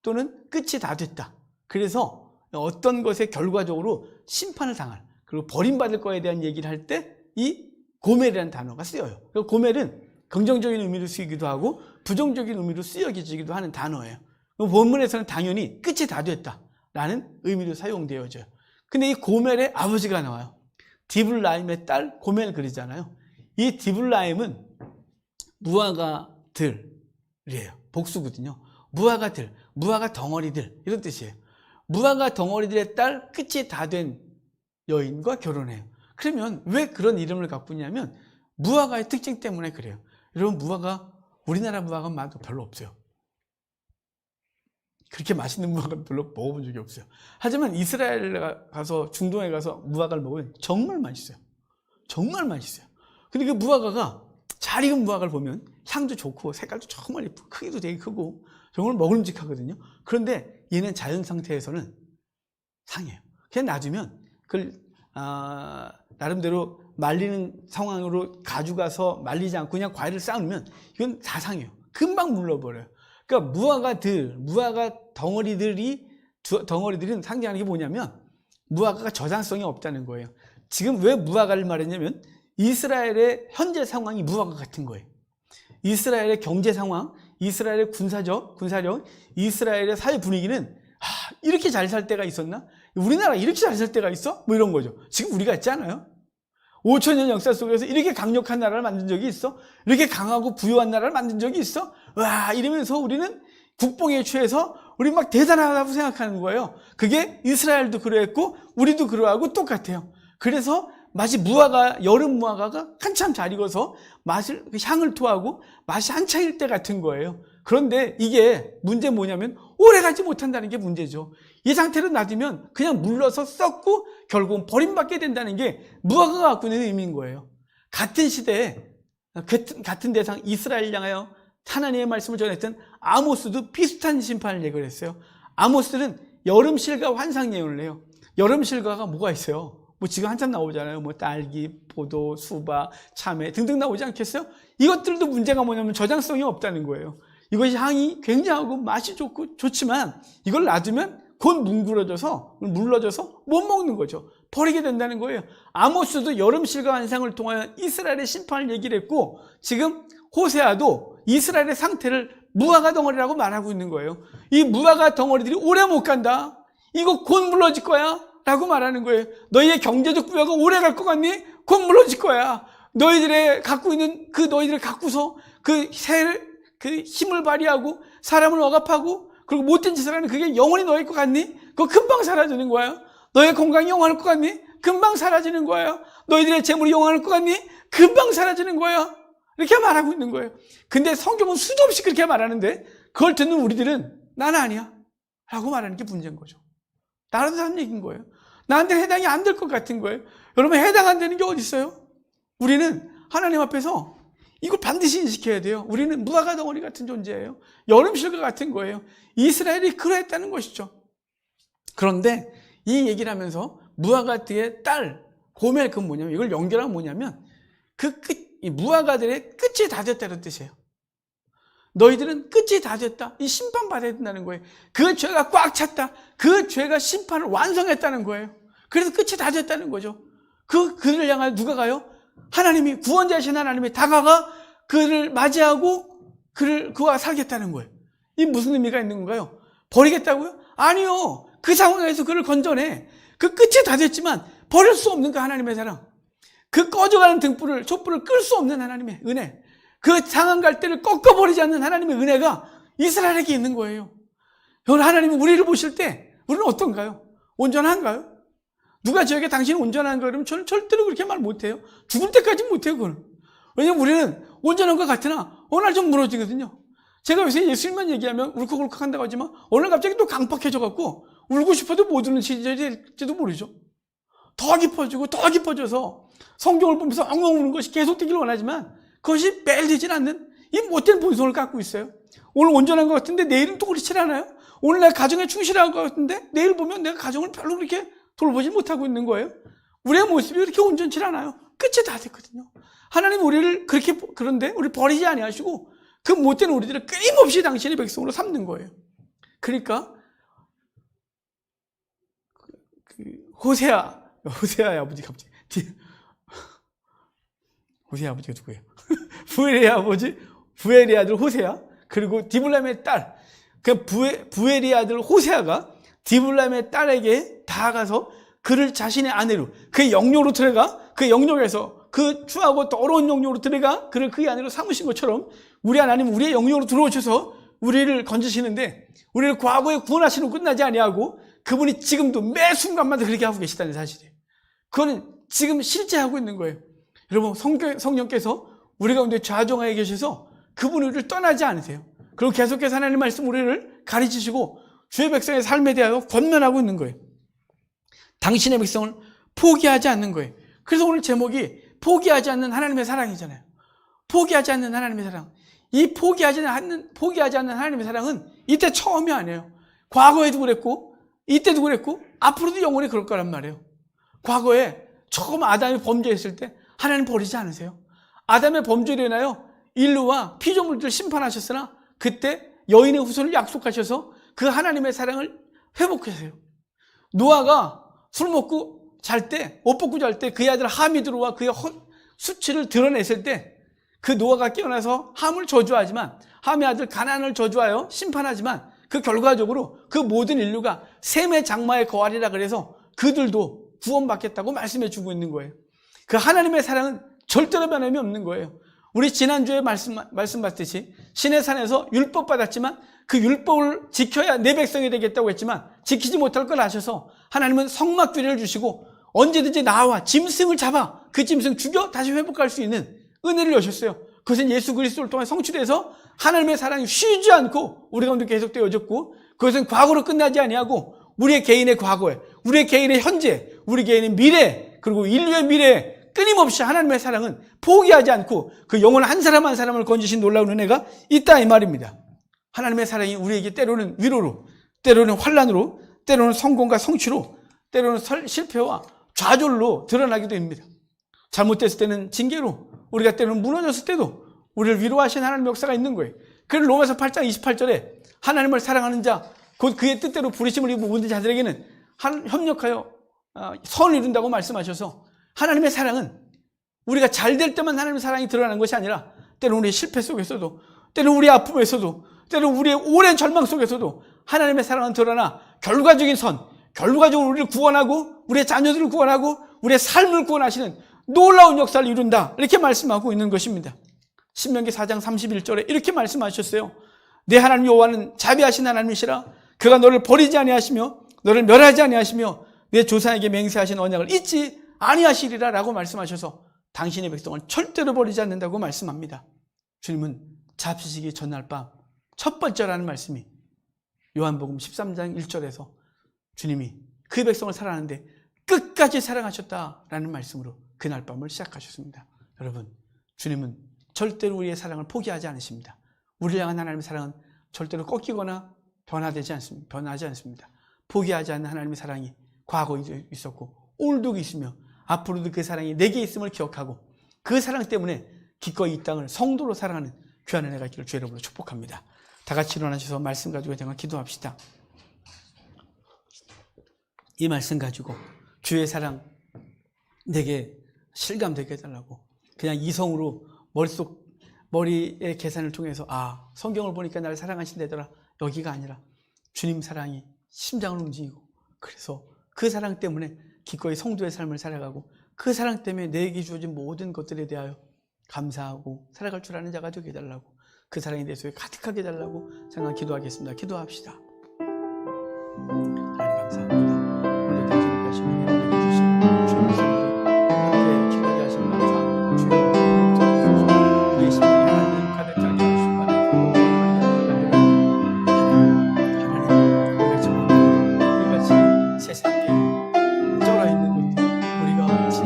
또는 끝이 다 됐다. 그래서 어떤 것에 결과적으로 심판을 당할, 그리고 버림받을 거에 대한 얘기를 할 때 이 고멜이라는 단어가 쓰여요. 고멜은 긍정적인 의미로 쓰이기도 하고 부정적인 의미로 쓰여지기도 하는 단어예요. 본문에서는 당연히 끝이 다 됐다라는 의미로 사용되어져요. 근데 이 고멜의 아버지가 나와요. 디블라임의 딸 고멜 그리잖아요. 이 디블라임은 무화과들이에요. 복수거든요. 무화과들, 무화과 덩어리들 이런 뜻이에요. 무화과 덩어리들의 딸 끝이 다 된 여인과 결혼해요. 그러면 왜 그런 이름을 갖고 있냐면 무화과의 특징 때문에 그래요. 여러분, 우리나라 무화과 맛도 별로 없어요. 그렇게 맛있는 무화과는 별로 먹어본 적이 없어요. 하지만 이스라엘에 가서 중동에 가서 무화과를 먹으면 정말 맛있어요. 정말 맛있어요. 근데 그 무화과가, 잘 익은 무화과를 보면 향도 좋고 색깔도 정말 예쁘고 크기도 되게 크고 정말 먹음직하거든요. 그런데 얘는 자연 상태에서는 상해요. 그냥 놔두면 그걸 나름대로 말리는 상황으로 가져가서 말리지 않고 그냥 과일을 쌓으면 이건 다 상해요. 금방 물러버려요. 그러니까 무화과 덩어리들은 상징하는 게 뭐냐면 무화과가 저장성이 없다는 거예요. 지금 왜 무화과를 말했냐면 이스라엘의 현재 상황이 무화과 같은 거예요. 이스라엘의 경제 상황, 이스라엘의 군사력, 이스라엘의 사회 분위기는 이렇게 잘 살 때가 있었나? 우리나라 이렇게 잘 살 때가 있어? 뭐 이런 거죠. 지금 우리 같지 않아요? 5,000년 역사 속에서 이렇게 강력한 나라를 만든 적이 있어? 이렇게 강하고 부유한 나라를 만든 적이 있어? 와, 이러면서 우리는 국뽕에 취해서 우리 막 대단하다고 생각하는 거예요. 그게 이스라엘도 그러했고 우리도 그러하고 똑같아요. 그래서 마치 무화과, 여름 무화과가 한참 잘 익어서 맛을, 향을 토하고 맛이 한창일 때 같은 거예요. 그런데 이게 문제 뭐냐면 오래가지 못한다는 게 문제죠. 이 상태로 놔두면 그냥 물러서 썩고 결국은 버림받게 된다는 게 무화과가 갖고 있는 의미인 거예요. 같은 시대에 같은 대상 이스라엘 향하여 하나님의 말씀을 전했던 아모스도 비슷한 심판을 예고를 했어요. 아모스는 여름 실과 환상 예언을 해요. 여름 실과가 뭐가 있어요? 뭐 지금 한참 나오잖아요. 뭐 딸기, 포도, 수박, 참외 등등 나오지 않겠어요? 이것들도 문제가 뭐냐면 저장성이 없다는 거예요. 이것이 향이 굉장하고 맛이 좋고 좋지만 이걸 놔두면 곧 물러져서 못 먹는 거죠. 버리게 된다는 거예요. 아모스도 여름 실과 환상을 통하여 이스라엘의 심판을 얘기를 했고 지금 호세아도 이스라엘의 상태를 무화과 덩어리라고 말하고 있는 거예요. 이 무화과 덩어리들이 오래 못 간다. 이거 곧 물러질 거야. 라고 말하는 거예요. 너희의 경제적 부여가 오래 갈 것 같니? 곧 물러질 거야. 너희들의 갖고 있는 너희들을 갖고서 그 힘을 발휘하고 사람을 억압하고 그리고 못된 짓을 하는 그게 영원히 너희 것 같니? 그거 금방 사라지는 거야. 너의 건강이 영원할 것 같니? 금방 사라지는 거야. 너희들의 재물이 영원할 것 같니? 금방 사라지는 거야. 이렇게 말하고 있는 거예요. 근데 성경은 수도 없이 그렇게 말하는데 그걸 듣는 우리들은 나는 아니야 라고 말하는 게 문제인 거죠. 다른 사람 얘기인 거예요. 나한테는 해당이 안 될 것 같은 거예요. 여러분 해당 안 되는 게 어디 있어요? 우리는 하나님 앞에서 이걸 반드시 인식해야 돼요. 우리는 무화과 덩어리 같은 존재예요. 여름실과 같은 거예요. 이스라엘이 그러했다는 것이죠. 그런데 이 얘기를 하면서 무화과의 딸 고멜 그 뭐냐면 이걸 연결하면 뭐냐면 이 무화과들의 끝이 다 됐다는 뜻이에요. 너희들은 끝이 다 됐다. 이 심판받아야 된다는 거예요. 그 죄가 꽉 찼다. 그 죄가 심판을 완성했다는 거예요. 그래서 끝이 다 됐다는 거죠. 그들을 향하여 누가 가요? 하나님이 구원자이신 하나님이 다가가 그를 맞이하고 그와 살겠다는 거예요. 이 무슨 의미가 있는 건가요? 버리겠다고요? 아니요. 그 상황에서 그를 건져내. 그 끝이 다 됐지만 버릴 수 없는 그 하나님의 사랑. 그 꺼져가는 촛불을 끌 수 없는 하나님의 은혜. 그 상한 갈대를 꺾어버리지 않는 하나님의 은혜가 이스라엘에게 있는 거예요. 여러분 하나님이 우리를 보실 때 우리는 어떤가요? 온전한가요? 누가 저에게 당신은 온전한가 그러면 저는 절대로 그렇게 말 못해요. 죽을 때까지 못해요. 그건. 왜냐면 우리는 온전한 것 같으나 어느 날 좀 무너지거든요. 제가 요새 예수님만 얘기하면 울컥울컥 한다고 하지만 어느 날 갑자기 또 강팍해져 갖고 울고 싶어도 못 우는 시절이 될지도 모르죠. 더 깊어지고 더 깊어져서 성경을 보면서 엉엉 우는 것이 계속되기를 원하지만 그것이 매일 되진 않는 이 못된 본성을 갖고 있어요. 오늘 온전한 것 같은데 내일은 또 그렇지 않아요? 오늘 내가 가정에 충실한 것 같은데 내일 보면 내가 가정을 별로 그렇게 돌보지 못하고 있는 거예요. 우리의 모습이 그렇게 온전치 않아요. 끝이 다 됐거든요. 하나님 우리를 그런데 우리 버리지 아니하시고 그 못된 우리들을 끊임없이 당신의 백성으로 삼는 거예요. 그러니까 호세아의 아버지 갑자기 호세아 아버지가 누구예요? 부엘의 아버지, 부엘의 아들 호세아, 그리고 디블람의 딸, 그 부엘의 아들 호세아가 디블람의 딸에게 다가가서 그를 자신의 아내로, 그의 영역으로 들어가, 그 영역에서 그 추하고 더러운 영역으로 들어가 그를 그의 아내로 삼으신 것처럼 우리 하나님 우리의 영역으로 들어오셔서 우리를 건지시는데 우리를 과거에 구원하시는 끝나지 아니하고 그분이 지금도 매 순간마다 그렇게 하고 계시다는 사실이에요. 그거는 지금 실제 하고 있는 거예요. 여러분 성령께서 우리 가운데 좌정하에 계셔서 그분이 우리를 떠나지 않으세요. 그리고 계속해서 하나님 말씀 우리를 가르치시고 주의 백성의 삶에 대하여 권면하고 있는 거예요. 당신의 백성을 포기하지 않는 거예요. 그래서 오늘 제목이 포기하지 않는 하나님의 사랑이잖아요. 포기하지 않는 하나님의 사랑. 이 포기하지 않는 하나님의 사랑은 이때 처음이 아니에요. 과거에도 그랬고 이때도 그랬고 앞으로도 영원히 그럴 거란 말이에요. 과거에 처음 아담이 범죄했을 때 하나님 버리지 않으세요. 아담의 범죄로 인하여 인류와 피조물들을 심판하셨으나 그때 여인의 후손을 약속하셔서 그 하나님의 사랑을 회복하세요. 노아가 술 먹고 잘 때, 옷 벗고 잘 때 그의 아들 함이 들어와 그의 수치를 드러냈을 때 그 노아가 깨어나서 함을 저주하지만 함의 아들 가나안을 저주하여 심판하지만 그 결과적으로 그 모든 인류가 셈의 장마에 거하리라 그래서 그들도 구원받겠다고 말씀해 주고 있는 거예요. 그 하나님의 사랑은 절대로 변함이 없는 거예요. 우리 지난주에 말씀 받듯이 신의 산에서 율법 받았지만 그 율법을 지켜야 내 백성이 되겠다고 했지만 지키지 못할 걸 아셔서 하나님은 성막주례를 주시고 언제든지 나와 짐승을 잡아 그 짐승 죽여 다시 회복할 수 있는 은혜를 여셨어요. 그것은 예수 그리스도를 통해 성취돼서 하나님의 사랑이 쉬지 않고 우리 가운데 계속되어졌고, 그것은 과거로 끝나지 아니하고 우리의 개인의 과거에, 우리의 개인의 현재, 우리 개인의 미래, 그리고 인류의 미래에 끊임없이 하나님의 사랑은 포기하지 않고 그 영혼 한 사람 한 사람을 건지신 놀라운 은혜가 있다 이 말입니다. 하나님의 사랑이 우리에게 때로는 위로로, 때로는 환난으로, 때로는 성공과 성취로, 때로는 실패와 좌절로 드러나기도 합니다. 잘못됐을 때는 징계로, 우리가 때로는 무너졌을 때도 우리를 위로하신 하나님의 역사가 있는 거예요. 그래서 로마서 8장 28절에 하나님을 사랑하는 자, 곧 그의 뜻대로 부르심을 입은 모든 자들에게는 협력하여 선을 이룬다고 말씀하셔서, 하나님의 사랑은 우리가 잘 될 때만 하나님의 사랑이 드러나는 것이 아니라 때로는 우리의 실패 속에서도, 때로는 우리의 아픔에서도, 때로는 우리의 오랜 절망 속에서도 하나님의 사랑은 드러나 결과적인 선, 결과적으로 우리를 구원하고 우리의 자녀들을 구원하고 우리의 삶을 구원하시는 놀라운 역사를 이룬다, 이렇게 말씀하고 있는 것입니다. 신명기 4장 31절에 이렇게 말씀하셨어요. 내 하나님 여호와는 자비하신 하나님이시라. 그가 너를 버리지 아니하시며 너를 멸하지 아니하시며 내 조상에게 맹세하신 언약을 잊지 아니하시리라 라고 말씀하셔서 당신의 백성을 절대로 버리지 않는다고 말씀합니다. 주님은 잡히시기 전날 밤 첫 번째라는 말씀이 요한복음 13장 1절에서 주님이 그 백성을 사랑하는데 끝까지 사랑하셨다라는 말씀으로 그날 밤을 시작하셨습니다. 여러분, 주님은 절대로 우리의 사랑을 포기하지 않으십니다. 우리를 향한 하나님의 사랑은 절대로 꺾이거나 변하지 않습니다. 포기하지 않는 하나님의 사랑이 과거에도 있었고 오늘도 있으며 앞으로도 그 사랑이 내게 있음을 기억하고 그 사랑 때문에 기꺼이 이 땅을 성도로 사랑하는 귀한 은혜가 있기를 주의 이름으로 축복합니다. 다 같이 일어나셔서 말씀 가지고 정말 기도합시다. 이 말씀 가지고 주의 사랑 내게 실감되게 해달라고, 그냥 이성으로 머리의 계산을 통해서 성경을 보니까 나를 사랑하신다더라, 여기가 아니라 주님 사랑이 심장을 움직이고, 그래서 그 사랑 때문에 기꺼이 성도의 삶을 살아가고 그 사랑 때문에 내게 주어진 모든 것들에 대하여 감사하고 살아갈 줄 아는 자가 되게 해달라고, 그 사랑에 대해서 가득하게 해달라고 생각 기도하겠습니다. 기도합시다. 하나님 감사합니다. 오늘 당신을 가시는 은혜 주시고 주님의 선물을 함께 기도하게 하시면 감사합니다. 주여 우리의 심령이 하나님 가득하게 하시고 하나님 우리 같이 세상에 쩔어 있는 것들, 우리가 같이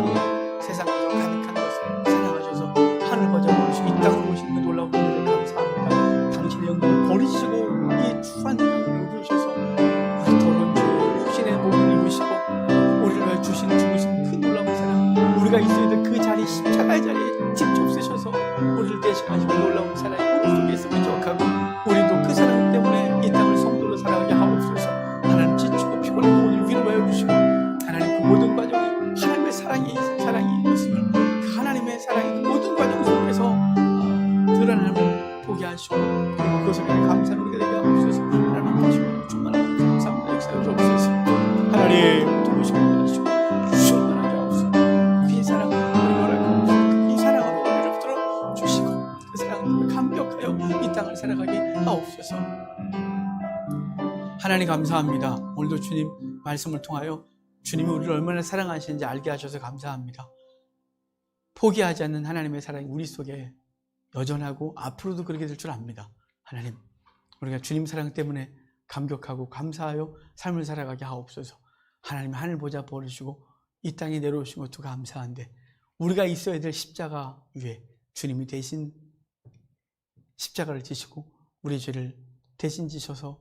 세상에서 가득한 것을 사랑하셔서 하늘 버전으로 이 땅으로 오신 그 놀라운 은혜를 감사합니다. 당신의 영광을 버리시고 이 추한 땅을 이루셔서 우리 더러운 죄 육신의 몸을 입으시고 우리를 위해 주시는 그 놀라운 사랑, 우리가 있어야 될 그 자리, 십자가의 자리에 직접 쓰셔서 우리를 대신하시고 놀라운 사랑이 우리 속에 있음을 기억하고 우리도 그 사랑 때문에 이 땅을 성도로 살아가게 하옵소서. 하나님 지치고 피곤한 우리를 위로하여 주시고 하나님 그 모든 과정이 하나님의 사랑이었으면 그 하나님의 사랑이 그 모든 과정 속에서 드러남을 보게 하시고 그리고 그것을 위해 감사하는 우리가 되게 하옵소서. 하나님 보시고 충만하고 감사합니다. 역사해 주옵소서. 하나님 도우시고 하시고 충만하게 하옵소서. 이 사랑을 우리가 이 사랑으로 우리를 붙들어 주시고 그 사랑을 감격하여 이 땅을 살아가게 하옵소서. 하나님 감사합니다. 오늘도 주님 말씀을 통하여 주님이 우리를 얼마나 사랑하시는지 알게 하셔서 감사합니다. 포기하지 않는 하나님의 사랑이 우리 속에 여전하고 앞으로도 그렇게 될 줄 압니다. 하나님, 우리가 주님 사랑 때문에 감격하고 감사하여 삶을 살아가게 하옵소서. 하나님 하늘 보좌 버리시고 이 땅에 내려오신 것도 감사한데 우리가 있어야 될 십자가 위에 주님이 대신 십자가를 지시고 우리 죄를 대신 지셔서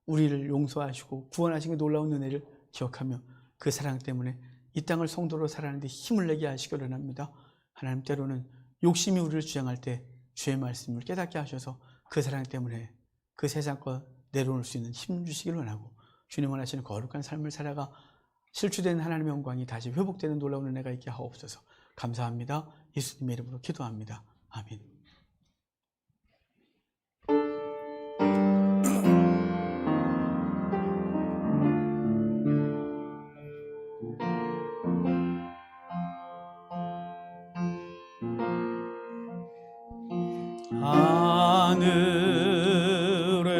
우리를 용서하시고 구원하신 그 놀라운 은혜를 기억하며 그 사랑 때문에 이 땅을 성도로 살아가는데 힘을 내게 하시기를 원합니다. 하나님, 때로는 욕심이 우리를 주장할 때 주의 말씀을 깨닫게 하셔서 그 사랑 때문에 그 세상과 내려올 수 있는 힘 주시기를 원하고 주님 원하시는 거룩한 삶을 살아가 실추된 하나님의 영광이 다시 회복되는 놀라운 은혜가 있게 하옵소서. 감사합니다. 예수님의 이름으로 기도합니다. 아멘. 하늘에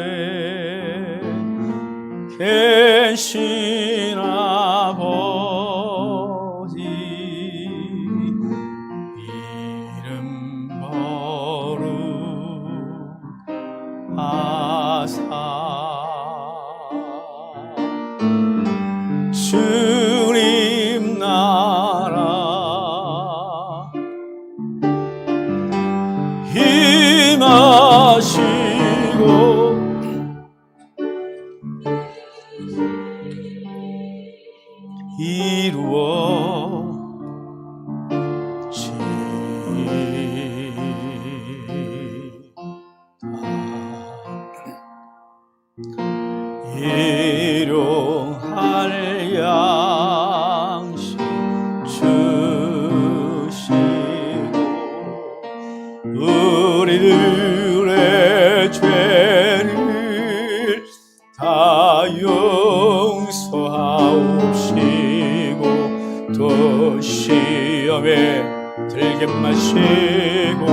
시험에 들게 마시고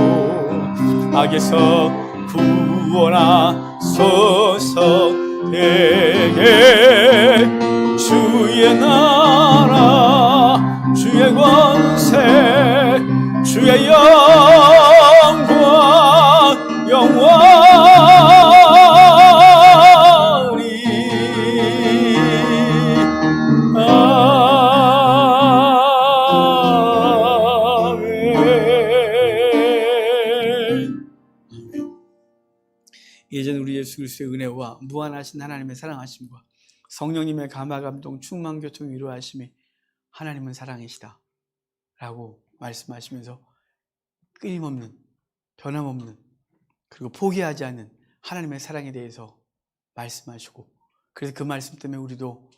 악에서 구원하소서. 되게 주의 나라 주의 권세 주의 영광 영원히 아멘. 예전 우리 예수 그리스도의 은혜와 무한하신 하나님의 사랑하심과 성령님의 감화감동 충만교통 위로하심이 하나님은 사랑이시다 라고 말씀하시면서 끊임없는 변함없는 그리고 포기하지 않는 하나님의 사랑에 대해서 말씀하시고, 그래서 그 말씀 때문에 우리도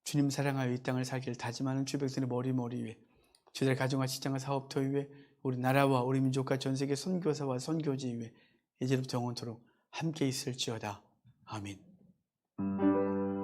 주님 사랑하여 이 땅을 살기를 다짐하는 주 백성의 머리 위에 주들 가정과 직장과 사업터 위에 우리 나라와 우리 민족과 전 세계 선교사와 선교지 위에 이제부터 영원토록 함께 있을지어다. 아멘.